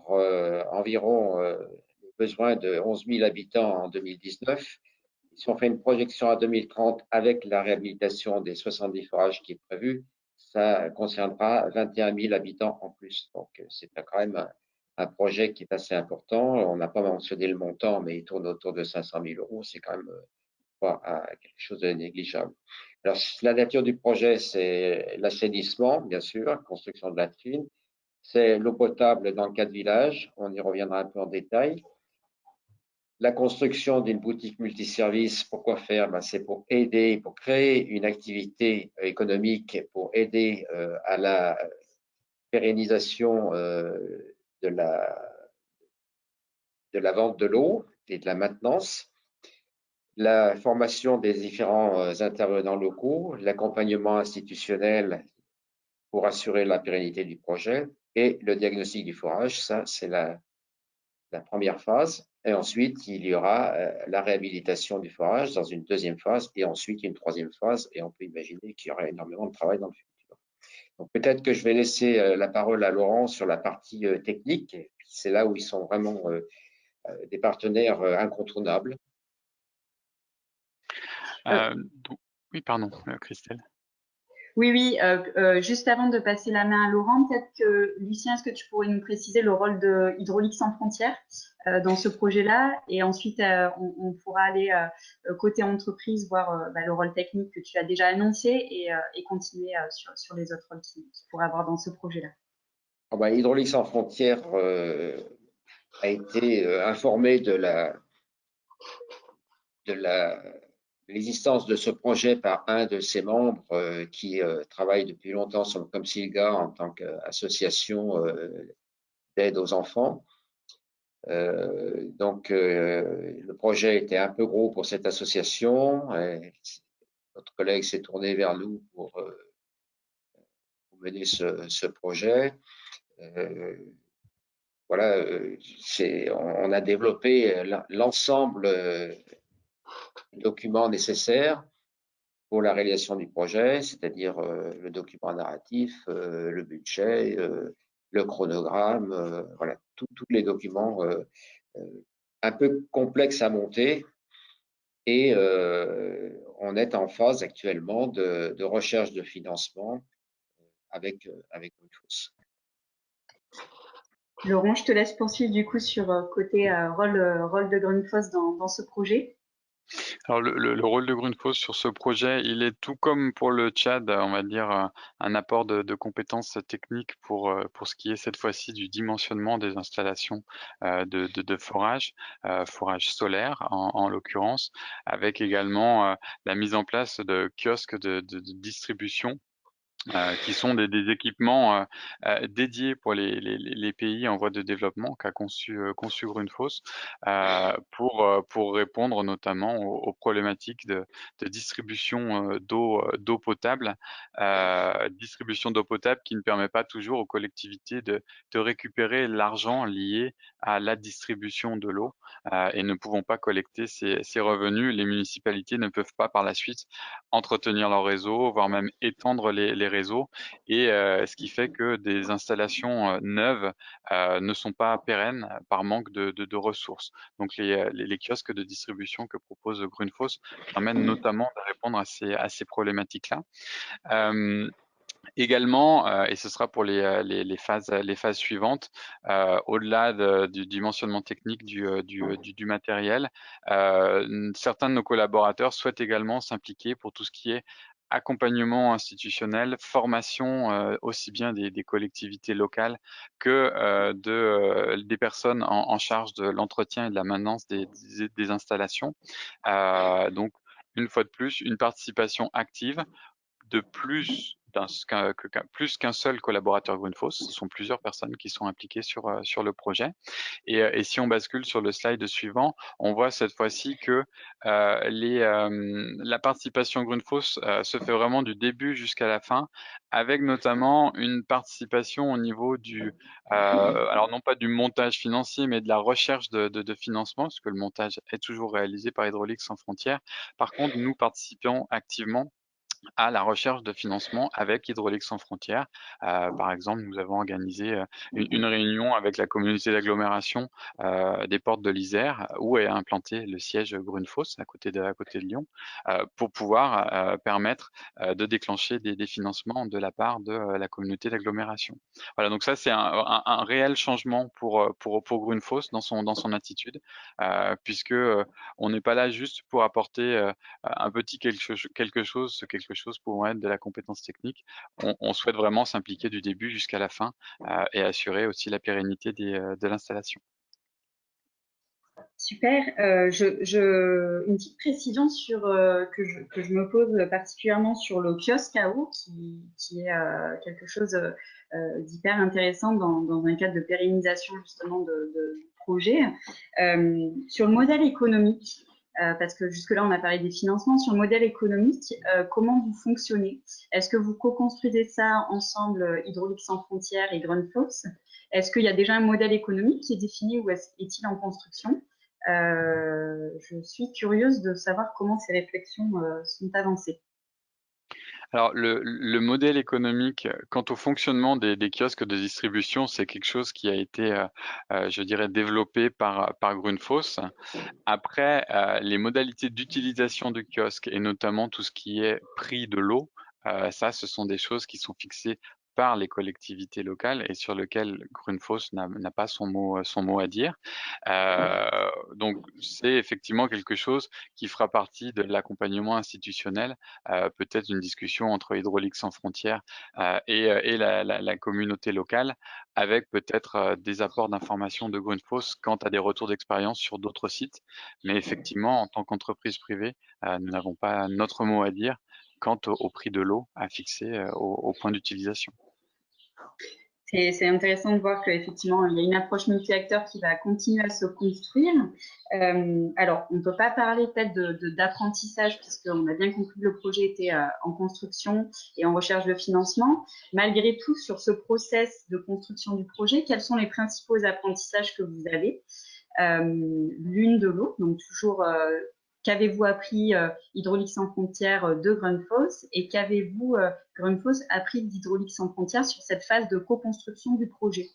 environ les besoins de 11 000 habitants en 2019. Si on fait une projection à 2030 avec la réhabilitation des 70 forages qui est prévue, ça concernera 21 000 habitants en plus. Donc, c'est quand même un projet qui est assez important. On n'a pas mentionné le montant, mais il tourne autour de 500 000 euros. C'est quand même pas quelque chose de négligeable. Alors, la nature du projet, c'est l'assainissement, bien sûr, construction de latrines. C'est l'eau potable dans 4 villages. On y reviendra un peu en détail. La construction d'une boutique multiservice, pourquoi faire? C'est pour aider, pour créer une activité économique, pour aider à la pérennisation de la vente de l'eau et de la maintenance, la formation des différents intervenants locaux, l'accompagnement institutionnel pour assurer la pérennité du projet. Et le diagnostic du forage, ça, c'est la première phase. Et ensuite, il y aura la réhabilitation du forage dans une deuxième phase et ensuite une troisième phase. Et on peut imaginer qu'il y aura énormément de travail dans le futur. Donc, peut-être que je vais laisser la parole à Laurent sur la partie technique. C'est là où ils sont vraiment des partenaires incontournables. Oui, pardon, Christelle. Oui, juste avant de passer la main à Laurent, peut-être que Lucien, est-ce que tu pourrais nous préciser le rôle de Hydraulique sans frontières dans ce projet-là? Et ensuite, on pourra aller côté entreprise, voir le rôle technique que tu as déjà annoncé et continuer sur les autres rôles qu'il pourrait avoir dans ce projet-là. Hydraulique sans frontières a été informé de l'existence de ce projet par un de ses membres qui travaille depuis longtemps sur le COMSILGA en tant qu'association d'aide aux enfants. Donc, le projet était un peu gros pour cette association. Notre collègue s'est tourné vers nous pour mener ce projet. Voilà, on a développé l'ensemble des documents nécessaires pour la réalisation du projet, c'est-à-dire le document narratif, le budget, le chronogramme, voilà, tous les documents un peu complexes à monter. Et on est en phase actuellement de recherche de financement avec Grundfos. Laurent, je te laisse poursuivre du coup sur côté rôle de Grundfos dans ce projet. Alors le rôle de Grundfos sur ce projet, il est tout comme pour le Tchad, on va dire un apport de compétences techniques pour ce qui est cette fois-ci du dimensionnement des installations de forage, forage solaire en l'occurrence, avec également la mise en place de kiosques de distribution. Qui sont des équipements dédiés pour les pays en voie de développement qu'a conçu Grundfos pour répondre notamment aux problématiques de distribution d'eau potable, distribution d'eau potable qui ne permet pas toujours aux collectivités de récupérer l'argent lié à la distribution de l'eau et ne pouvant pas collecter ces revenus, les municipalités ne peuvent pas par la suite entretenir leur réseau, voire même étendre les réseaux, et ce qui fait que des installations neuves ne sont pas pérennes par manque de ressources. Donc les kiosques de distribution que propose Grundfos permettent notamment de répondre à ces problématiques-là. Également, et ce sera pour les phases suivantes, au-delà du dimensionnement technique du matériel, certains de nos collaborateurs souhaitent également s'impliquer pour tout ce qui est accompagnement institutionnel, formation aussi bien des collectivités locales que des personnes en charge de l'entretien et de la maintenance des installations. Donc, une fois de plus, une participation active de plus qu'un seul collaborateur Grundfos. Ce sont plusieurs personnes qui sont impliquées sur le projet. Et si on bascule sur le slide suivant, on voit cette fois-ci que la participation Grundfos se fait vraiment du début jusqu'à la fin, avec notamment une participation au niveau alors non pas du montage financier, mais de la recherche de financement, parce que le montage est toujours réalisé par Hydraulique sans frontières. Par contre, nous participons activement à la recherche de financement avec Hydraulique sans frontières. Par exemple, nous avons organisé une réunion avec la communauté d'agglomération des Portes de l'Isère, où est implanté le siège Grundfos, à côté de Lyon, pour pouvoir permettre de déclencher des financements de la part de la communauté d'agglomération. Voilà, donc ça c'est un réel changement pour Grundfos dans son attitude, puisque on n'est pas là juste pour apporter un petit quelque chose pour être de la compétence technique. On souhaite vraiment s'impliquer du début jusqu'à la fin et assurer aussi la pérennité de l'installation. Super. Une petite précision que je me pose particulièrement sur le kiosque à eau, qui est quelque chose d'hyper intéressant dans un cadre de pérennisation justement de projet. Sur le modèle économique, parce que jusque-là, on a parlé des financements. Sur le modèle économique, comment vous fonctionnez? Est-ce que vous co-construisez ça ensemble, Hydrauliques sans frontières et Grundfos? Est-ce qu'il y a déjà un modèle économique qui est défini ou est-il en construction? Je suis curieuse de savoir comment ces réflexions sont avancées. Alors, le modèle économique, quant au fonctionnement des kiosques de distribution, c'est quelque chose qui a été, je dirais, développé par Grundfos. Après, les modalités d'utilisation du kiosque et notamment tout ce qui est prix de l'eau, ça, ce sont des choses qui sont fixées par les collectivités locales et sur lesquelles Grundfos n'a pas son mot à dire. Donc, c'est effectivement quelque chose qui fera partie de l'accompagnement institutionnel, peut-être une discussion entre Hydrauliques sans frontières et la communauté locale, avec peut-être des apports d'informations de Grundfos quant à des retours d'expérience sur d'autres sites. Mais effectivement, en tant qu'entreprise privée, nous n'avons pas notre mot à dire quant au prix de l'eau à fixer au point d'utilisation. C'est intéressant de voir qu'effectivement, il y a une approche multi-acteurs qui va continuer à se construire. Alors, on ne peut pas parler peut-être d'apprentissage, puisqu'on a bien compris que le projet était en construction et en recherche de financement. Malgré tout, sur ce process de construction du projet, quels sont les principaux apprentissages que vous avez? L'une de l'autre, donc toujours qu'avez-vous appris Hydrauliques sans frontières de Grundfos et qu'avez-vous Grundfos appris d'Hydrauliques sans frontières sur cette phase de co-construction du projet?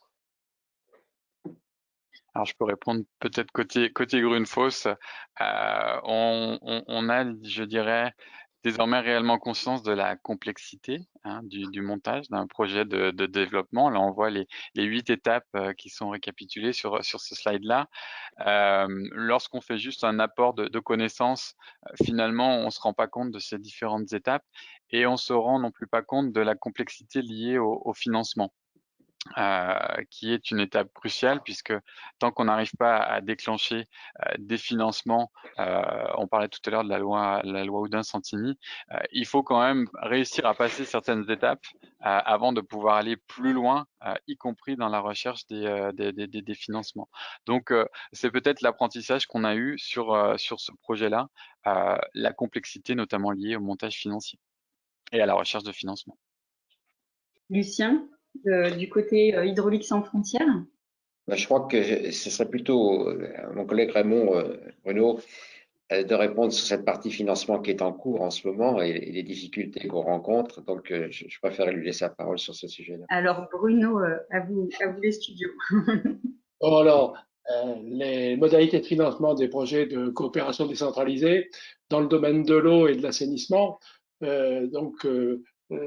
Alors, je peux répondre peut-être côté Grundfos. On a, je dirais, désormais réellement conscience de la complexité du montage d'un projet de développement. Là, on voit les 8 étapes qui sont récapitulées sur ce slide-là. Lorsqu'on fait juste un apport de connaissances, finalement, on ne se rend pas compte de ces différentes étapes et on se rend non plus pas compte de la complexité liée au financement. Qui est une étape cruciale puisque tant qu'on n'arrive pas à déclencher des financements, on parlait tout à l'heure de la loi Oudin-Santini, il faut quand même réussir à passer certaines étapes avant de pouvoir aller plus loin, y compris dans la recherche des financements. Donc, c'est peut-être l'apprentissage qu'on a eu sur ce projet-là, la complexité notamment liée au montage financier et à la recherche de financement. Lucien, du côté Hydrauliques sans frontières? Je crois que ce serait plutôt mon collègue Raymond Bruno de répondre sur cette partie financement qui est en cours en ce moment et les difficultés qu'on rencontre. Donc, je préfère lui laisser la parole sur ce sujet-là. Alors, Bruno, à vous les studios. Alors, les modalités de financement des projets de coopération décentralisée dans le domaine de l'eau et de l'assainissement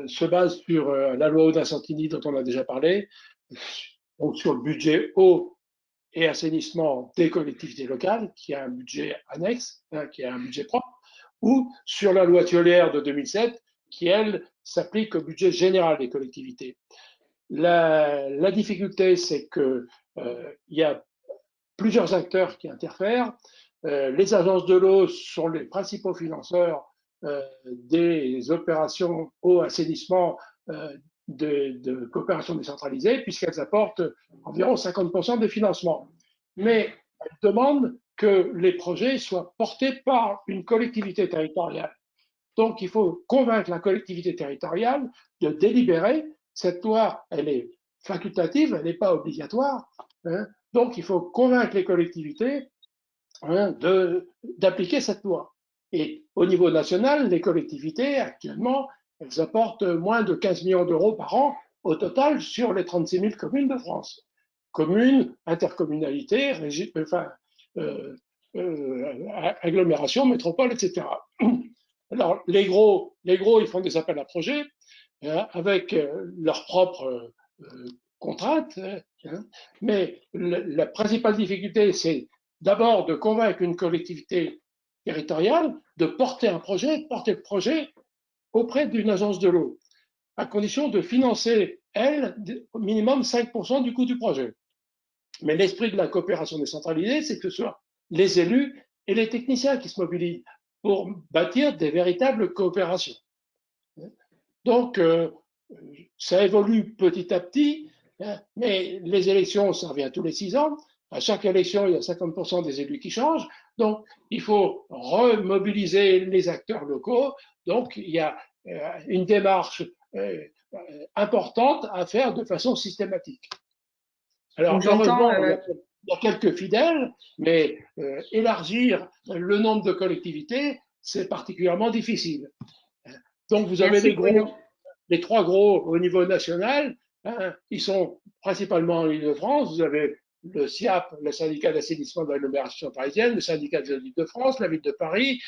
se basent sur la loi Oudin-Santini dont on a déjà parlé, donc sur le budget eau et assainissement des collectivités locales, qui a un budget annexe, qui a un budget propre, ou sur la loi Thiollière de 2007, qui, elle, s'applique au budget général des collectivités. La difficulté, c'est que il y a plusieurs acteurs qui interfèrent. Les agences de l'eau sont les principaux financeurs des opérations eau assainissement de coopération décentralisée, puisqu'elles apportent environ 50% des financements. Mais elles demandent que les projets soient portés par une collectivité territoriale. Donc, il faut convaincre la collectivité territoriale de délibérer. Cette loi, elle est facultative, elle n'est pas obligatoire. Donc, il faut convaincre les collectivités d'appliquer cette loi. Et au niveau national, les collectivités, actuellement, elles apportent moins de 15 millions d'euros par an au total sur les 36 000 communes de France. Communes, intercommunalités, agglomérations, métropoles, etc. Alors, les gros, ils font des appels à projets avec leurs propres contraintes, mais la principale difficulté, c'est d'abord de convaincre une collectivité territoriale de porter un projet, de porter le projet auprès d'une agence de l'eau, à condition de financer, elle, au minimum 5% du coût du projet. Mais l'esprit de la coopération décentralisée, c'est que ce soit les élus et les techniciens qui se mobilisent pour bâtir des véritables coopérations. Donc, ça évolue petit à petit, mais les élections, ça revient tous les 6 ans. À chaque élection, il y a 50% des élus qui changent. Donc, il faut remobiliser les acteurs locaux. Donc, il y a une démarche importante à faire de façon systématique. Alors, heureusement, il y a quelques fidèles, mais élargir le nombre de collectivités, c'est particulièrement difficile. Donc, vous avez les trois gros au niveau national, hein, ils sont principalement en Île-de-France. Vous avez le SIAP, le syndicat d'assainissement de l'agglomération parisienne, le syndicat de l'Île-de-France, la ville de Paris,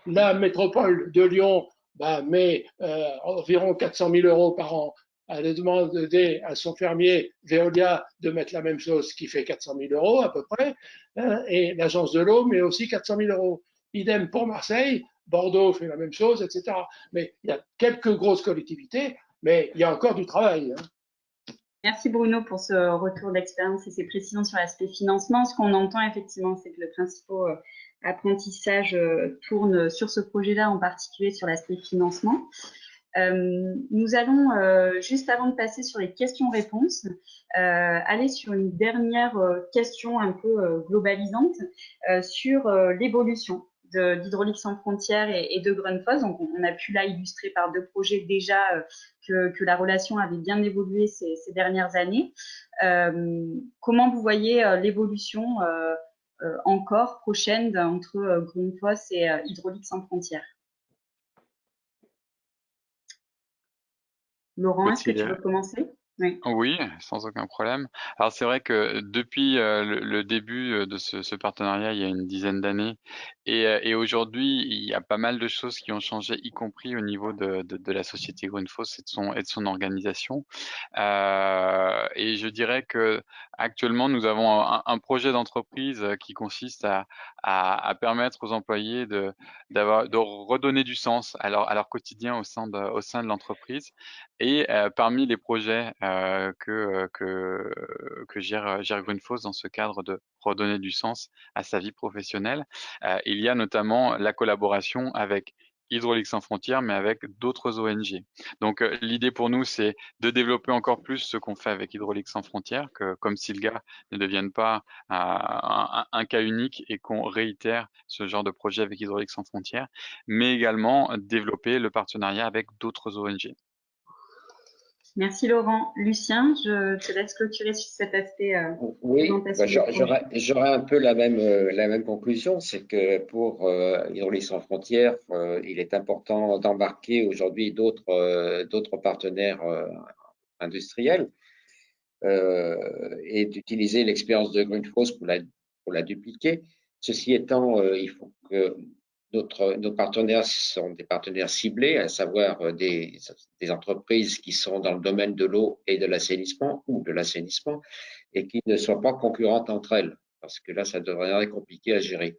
la métropole de Lyon met environ 400 000 € par an à demander à son fermier Veolia de mettre la même chose qui fait 400 000 € à peu près, hein, et l'agence de l'eau met aussi 400 000 €. Idem pour Marseille, Bordeaux fait la même chose, etc. Mais il y a quelques grosses collectivités, mais il y a encore du travail. Hein. Merci Bruno pour ce retour d'expérience et ces précisions sur l'aspect financement. Ce qu'on entend effectivement, c'est que le principal apprentissage tourne sur ce projet-là, en particulier sur l'aspect financement. Nous allons, juste avant de passer sur les questions-réponses, aller sur une dernière question un peu globalisante sur l'évolution d'Hydraulique sans frontières et de Grundfos. Donc, on a pu là illustrer par deux projets déjà que la relation avait bien évolué ces dernières années. Comment vous voyez l'évolution encore prochaine entre Grundfos et Hydraulique sans frontières? Laurent, est-ce que tu veux commencer? Oui, sans aucun problème. Alors c'est vrai que depuis le début de ce partenariat, il y a une dizaine d'années, et aujourd'hui, il y a pas mal de choses qui ont changé, y compris au niveau de la société Grundfos et de son organisation. Et je dirais que actuellement, nous avons un projet d'entreprise qui consiste à permettre aux employés de redonner du sens à leur quotidien au sein de l'entreprise. Et parmi les projets que gère Grundfos dans ce cadre de redonner du sens à sa vie professionnelle, il y a notamment la collaboration avec Hydraulique sans frontières, mais avec d'autres ONG. Donc l'idée pour nous, c'est de développer encore plus ce qu'on fait avec Hydraulique sans frontières, que comme Silga ne devienne pas un cas unique et qu'on réitère ce genre de projet avec Hydraulique sans frontières, mais également développer le partenariat avec d'autres ONG. Merci Laurent. Lucien, je te laisse clôturer sur cet aspect. Oui, j'aurais un peu la même conclusion, c'est que pour Hydraulique sans frontières, il est important d'embarquer aujourd'hui d'autres partenaires industriels et d'utiliser l'expérience de Grundfos pour la dupliquer. Ceci étant, il faut que nos partenaires sont des partenaires ciblés, à savoir des entreprises qui sont dans le domaine de l'eau et de l'assainissement ou de l'assainissement et qui ne soient pas concurrentes entre elles, parce que là, ça deviendrait compliqué à gérer.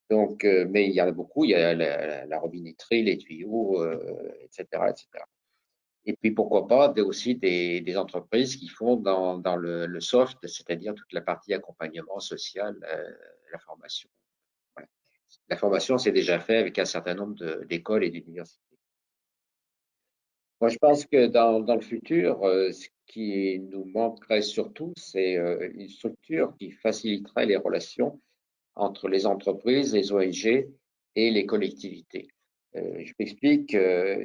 Donc, mais il y en a beaucoup, il y a la robinetterie, les tuyaux, etc., etc. Et puis, pourquoi pas aussi des entreprises qui font dans le soft, c'est-à-dire toute la partie accompagnement social, la formation. Voilà. La formation, c'est déjà fait avec un certain nombre d'écoles et d'universités. Moi, je pense que dans le futur, ce qui nous manquerait surtout, c'est une structure qui faciliterait les relations entre les entreprises, les ONG et les collectivités. Je m'explique,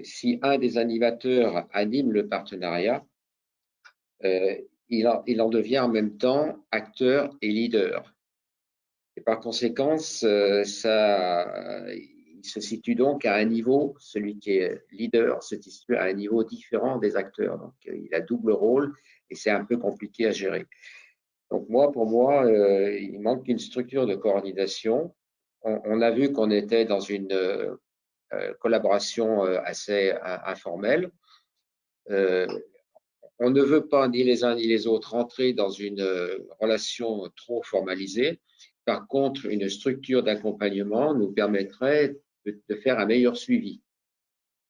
si un des animateurs anime le partenariat, il en devient en même temps acteur et leader. Et par conséquent, il se situe donc à un niveau, celui qui est leader se situe à un niveau différent des acteurs. Donc, il a double rôle et c'est un peu compliqué à gérer. Donc, pour moi, il manque une structure de coordination. On a vu qu'on était dans une collaboration assez informelle. On ne veut pas, ni les uns ni les autres, entrer dans une relation trop formalisée. Par contre, une structure d'accompagnement nous permettrait de faire un meilleur suivi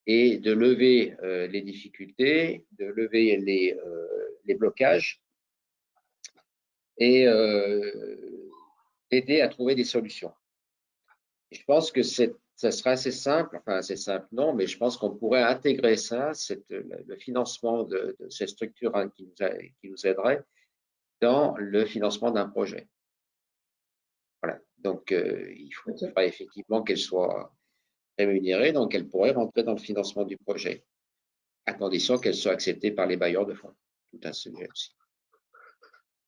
et de lever les difficultés, de lever les blocages et d'aider à trouver des solutions. Et je pense que ça serait assez simple, enfin assez simple non, mais je pense qu'on pourrait intégrer ça, le financement de ces structures qui nous aiderait dans le financement d'un projet. Voilà. Donc, il faudra effectivement qu'elle soit rémunérée, donc elle pourrait rentrer dans le financement du projet, à condition qu'elle soit acceptée par les bailleurs de fonds. Tout un sujet aussi.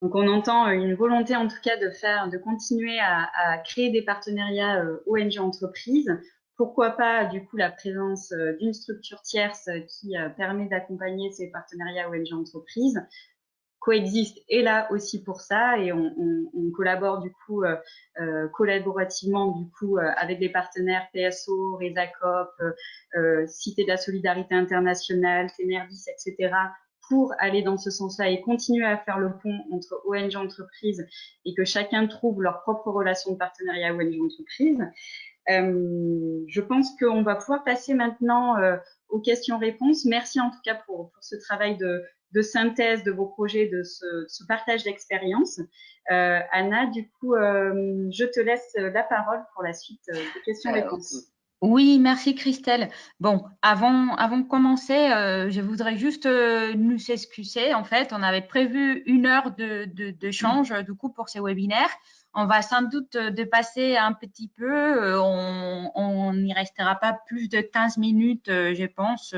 Donc, on entend une volonté, en tout cas, de continuer à créer des partenariats ONG entreprises. Pourquoi pas, du coup, la présence d'une structure tierce qui permet d'accompagner ces partenariats ONG entreprises. Coexiste est là aussi pour ça, et on collabore du coup collaborativement du coup avec des partenaires PSO, RESACOP, Cité de la Solidarité Internationale, Tenervis, etc. pour aller dans ce sens-là et continuer à faire le pont entre ONG entreprises et que chacun trouve leur propre relation de partenariat ONG entreprise. Je pense qu'on va pouvoir passer maintenant aux questions-réponses. Merci en tout cas pour ce travail de synthèse de vos projets, de ce partage d'expérience. Anna, du coup, je te laisse la parole pour la suite des questions-réponses. Oui, merci Christelle. Bon, avant de commencer, je voudrais juste nous excuser. En fait, on avait prévu 1 heure d'échange du coup pour ces webinaires. On va sans doute dépasser un petit peu. On n'y restera pas plus de 15 minutes, je pense,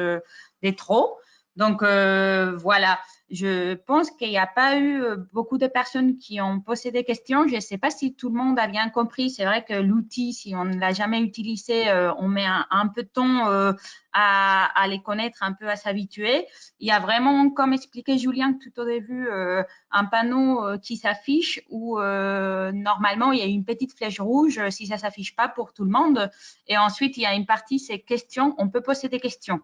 des trop. Donc, voilà. Je pense qu'il n'y a pas eu beaucoup de personnes qui ont posé des questions. Je ne sais pas si tout le monde a bien compris. C'est vrai que l'outil, si on ne l'a jamais utilisé, on met un peu de temps à les connaître, un peu à s'habituer. Il y a vraiment, comme expliquait Julien tout au début, un panneau qui s'affiche où normalement, il y a une petite flèche rouge si ça ne s'affiche pas pour tout le monde. Et ensuite, il y a une partie, c'est questions. On peut poser des questions.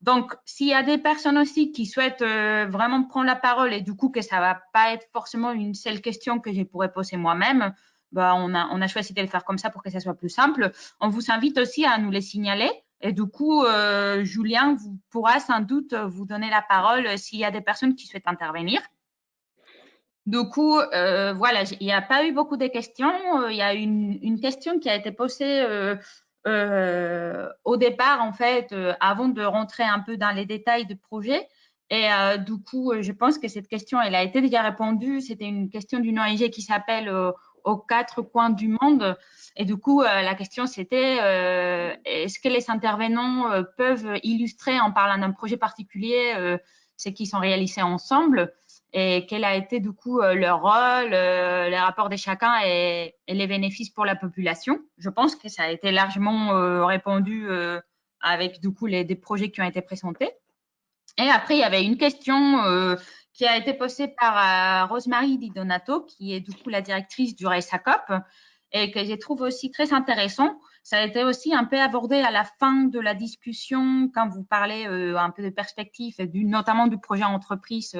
Donc, s'il y a des personnes aussi qui souhaitent vraiment prendre la parole et du coup que ça va pas être forcément une seule question que je pourrais poser moi-même, bah, on a choisi de le faire comme ça pour que ça soit plus simple. On vous invite aussi à nous les signaler et du coup, Julien pourra sans doute vous donner la parole s'il y a des personnes qui souhaitent intervenir. Du coup, voilà, il n'y a pas eu beaucoup de questions. Il y a une question qui a été posée au départ, en fait, avant de rentrer un peu dans les détails du projet. Et du coup, je pense que cette question, elle a été déjà répondue. C'était une question d'une ONG qui s'appelle Aux 4 coins du monde. Et du coup, la question, c'était est-ce que les intervenants peuvent illustrer en parlant d'un projet particulier ce qu'ils sont réalisés ensemble et quel a été du coup leur rôle, les rapports de chacun et les bénéfices pour la population. Je pense que ça a été largement répondu avec du coup des projets qui ont été présentés. Et après, il y avait une question qui a été posée par Rosemary Di Donato, qui est du coup la directrice du RESACOP et que je trouve aussi très intéressant. Ça a été aussi un peu abordé à la fin de la discussion quand vous parlez un peu de perspective, notamment du projet entreprise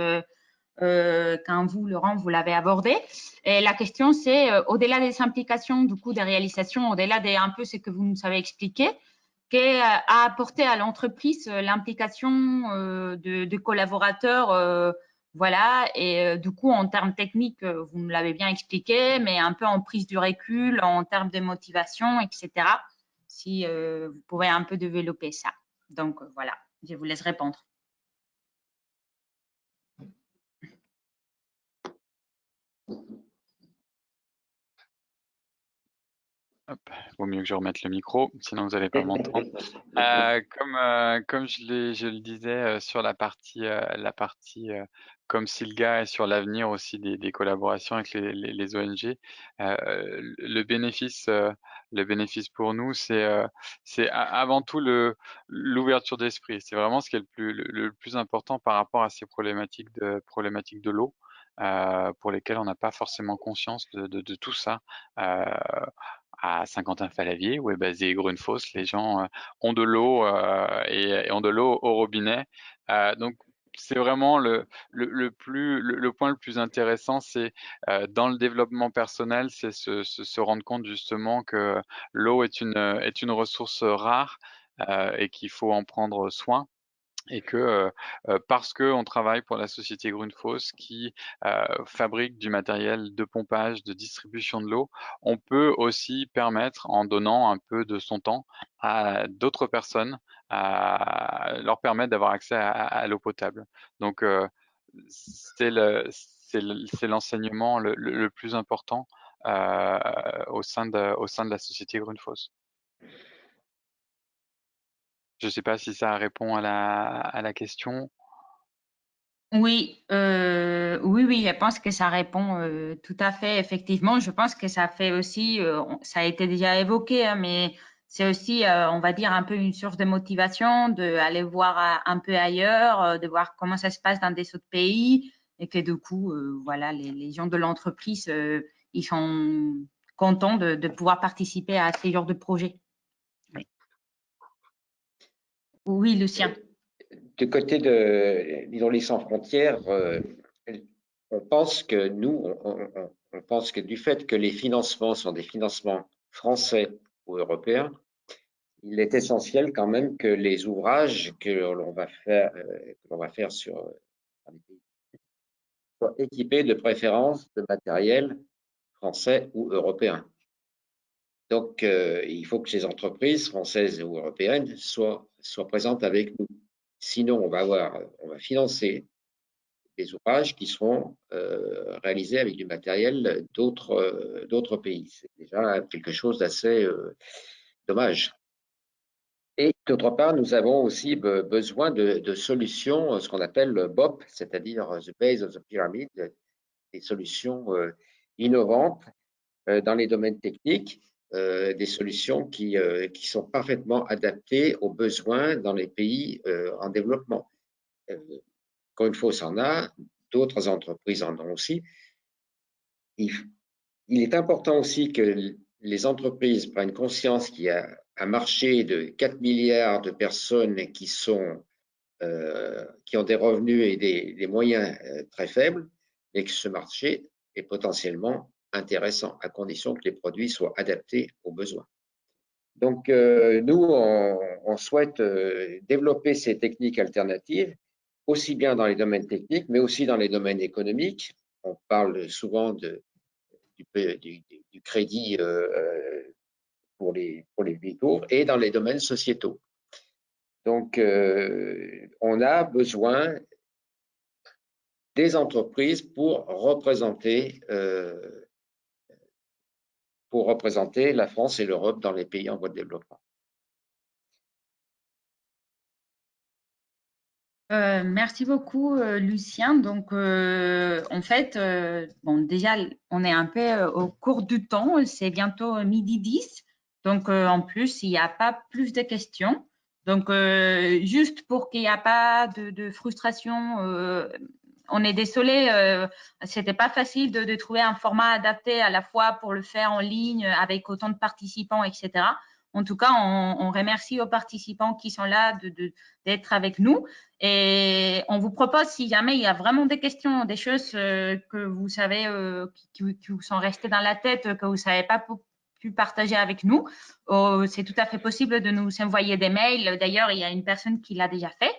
quand vous, Laurent, vous l'avez abordé. Et la question, c'est au-delà des implications, du coup, des réalisations, au-delà des un peu ce que vous nous avez expliqué, qu'a apporté à l'entreprise l'implication de collaborateurs, voilà, et du coup, en termes techniques, vous me l'avez bien expliqué, mais un peu en prise du recul, en termes de motivation, etc. Si vous pouvez un peu développer ça. Donc, voilà, je vous laisse répondre. Hop, vaut mieux que je remette le micro, sinon vous n'allez pas m'entendre. Comme je le disais sur la partie comme Silga et sur l'avenir aussi des collaborations avec les ONG, le bénéfice pour nous, c'est avant tout l'ouverture d'esprit. C'est vraiment ce qui est le plus important par rapport à ces problématiques de l'eau. Pour lesquelles on n'a pas forcément conscience de tout ça. À Saint-Quentin-Falavier, où est basé Grundfos, les gens ont de l'eau et ont de l'eau au robinet. Donc c'est vraiment le point le plus intéressant, c'est dans le développement personnel, c'est se rendre compte justement que l'eau est une ressource rare et qu'il faut en prendre soin. Et que parce qu'on travaille pour la société Grundfos qui fabrique du matériel de pompage, de distribution de l'eau, on peut aussi permettre, en donnant un peu de son temps à d'autres personnes, à leur permettre d'avoir accès à l'eau potable. Donc c'est c'est l'enseignement le plus important au sein de la société Grundfos. Je ne sais pas si ça répond à la question. Oui, oui, je pense que ça répond tout à fait, effectivement. Je pense que ça fait aussi, ça a été déjà évoqué, hein, mais c'est aussi, on va dire, un peu une source de motivation d'aller voir un peu ailleurs, de voir comment ça se passe dans des autres pays, et que du coup, voilà, les gens de l'entreprise, ils sont contents de pouvoir participer à ces genres de projets. Oui, oui, Lucien. Du côté de l'Hydraulique sans frontières, on pense que on pense que du fait que les financements sont des financements français ou européens, il est essentiel quand même que les ouvrages que l'on va faire sur les pays soient équipés de préférence de matériel français ou européen. Donc, il faut que ces entreprises françaises ou européennes soient présentes avec nous. Sinon, on va financer des ouvrages qui seront réalisés avec du matériel d'autres pays. C'est déjà quelque chose d'assez dommage. Et d'autre part, nous avons aussi besoin de solutions, ce qu'on appelle le BOP, c'est-à-dire the base of the pyramid, des solutions innovantes dans les domaines techniques, des solutions qui sont parfaitement adaptées aux besoins dans les pays en développement. Grundfos en a, d'autres entreprises en ont aussi. Il est important aussi que les entreprises prennent conscience qu'il y a un marché de 4 milliards de personnes qui ont des revenus et des moyens très faibles, et que ce marché est potentiellement intéressant, à condition que les produits soient adaptés aux besoins. Donc, nous, on souhaite développer ces techniques alternatives, aussi bien dans les domaines techniques, mais aussi dans les domaines économiques. On parle souvent du crédit pour les véhicules et dans les domaines sociétaux. Donc, on a besoin des entreprises pour représenter la France et l'Europe dans les pays en voie de développement. Merci beaucoup, Lucien. Donc, en fait, bon, déjà, on est un peu au cours du temps. C'est bientôt 12h10. Donc, en plus, il n'y a pas plus de questions. Donc, juste pour qu'il n'y ait pas de frustration, on est désolé. C'était pas facile de trouver un format adapté à la fois pour le faire en ligne avec autant de participants, etc. En tout cas, on remercie aux participants qui sont là d'être avec nous. Et on vous propose, si jamais il y a vraiment des questions, des choses que vous savez, qui vous sont restées dans la tête, que vous ne savez pas pu partager avec nous, c'est tout à fait possible de nous envoyer des mails. D'ailleurs, il y a une personne qui l'a déjà fait.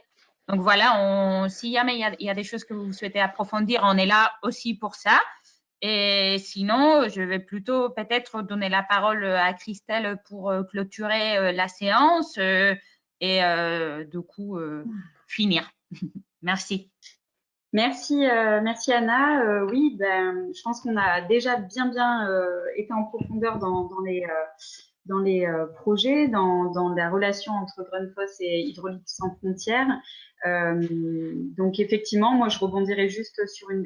Donc voilà, si jamais il y a des choses que vous souhaitez approfondir, on est là aussi pour ça. Et sinon, je vais plutôt peut-être donner la parole à Christelle pour clôturer la séance et du coup finir. Merci. Merci Anna. Oui, je pense qu'on a déjà bien été en profondeur dans les projets, dans la relation entre Grundfos et Hydraulique sans frontières. Donc effectivement, moi je rebondirai juste sur un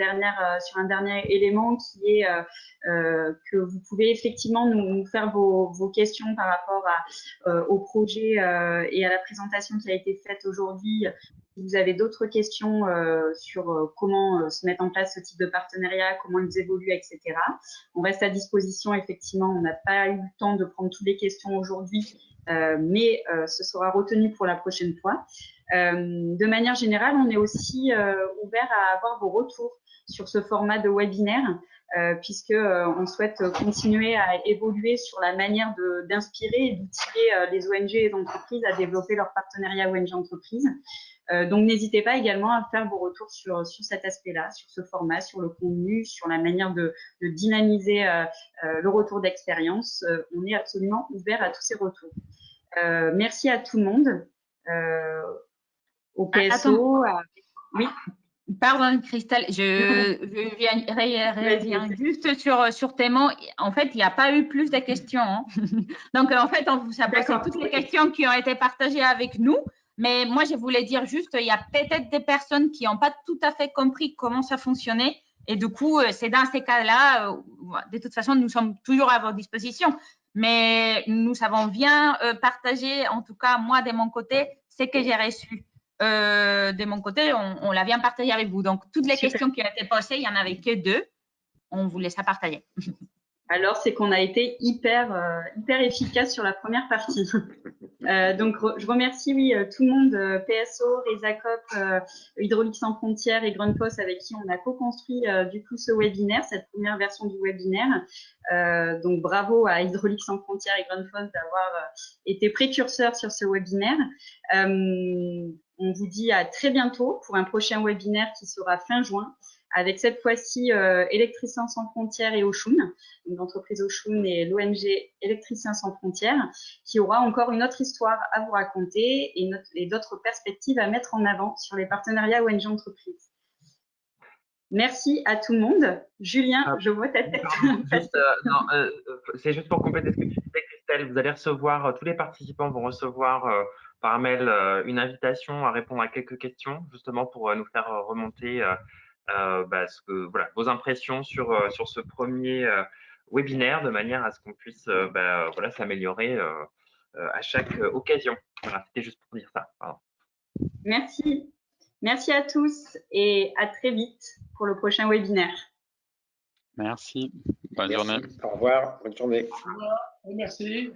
dernier élément qui est que vous pouvez effectivement nous faire vos questions par rapport au projet et à la présentation qui a été faite aujourd'hui. Si vous avez d'autres questions sur comment se mettre en place ce type de partenariat, comment ils évoluent, etc. On reste à disposition. Effectivement, on n'a pas eu le temps de prendre toutes les questions aujourd'hui, mais ce sera retenu pour la prochaine fois. De manière générale, on est aussi ouvert à avoir vos retours sur ce format de webinaire, puisque on souhaite continuer à évoluer sur la manière d'inspirer et d'outiller les ONG et les entreprises à développer leur partenariat ONG-entreprise. Donc, n'hésitez pas également à faire vos retours sur cet aspect-là, sur ce format, sur le contenu, sur la manière de dynamiser le retour d'expérience. On est absolument ouvert à tous ces retours. Merci à tout le monde, au PSO. Oui. Pardon, Christelle, reviens juste sur tes mots. En fait, il n'y a pas eu plus de questions. Hein. Donc, en fait, on vous a posé toutes les questions qui ont été partagées avec nous. Mais moi, je voulais dire juste, il y a peut-être des personnes qui n'ont pas tout à fait compris comment ça fonctionnait. Et du coup, c'est dans ces cas-là, de toute façon, nous sommes toujours à votre disposition. Mais nous avons bien partagé, en tout cas, moi, de mon côté, ce que j'ai reçu. De mon côté, on l'a bien partagé avec vous. Donc, toutes les questions qui ont été posées, il n'y en avait que 2. On vous laisse à partager. Alors, c'est qu'on a été hyper efficace sur la première partie. Donc, je remercie tout le monde, PSO, Resacop, Hydraulique sans frontières et Grundfos avec qui on a co-construit du coup ce webinaire, cette première version du webinaire. Donc, bravo à Hydraulique sans frontières et Grundfos d'avoir été précurseurs sur ce webinaire. On vous dit à très bientôt pour un prochain webinaire qui sera fin juin, avec cette fois-ci Électriciens sans frontières et Oshun, l'entreprise Oshun et l'ONG Électriciens sans frontières, qui aura encore une autre histoire à vous raconter et d'autres perspectives à mettre en avant sur les partenariats ONG entreprises. Merci à tout le monde. Julien, je vois ta tête. C'est juste pour compléter ce que tu disais, Christelle. Vous allez recevoir, tous les participants vont recevoir par mail une invitation à répondre à quelques questions, justement pour nous faire remonter voilà, vos impressions sur ce premier webinaire, de manière à ce qu'on puisse voilà, s'améliorer à chaque occasion. Voilà, c'était juste pour dire ça. Pardon. Merci. Merci à tous et à très vite pour le prochain webinaire. Merci. Bonne journée. Au revoir. Bonne journée. Au revoir. Merci.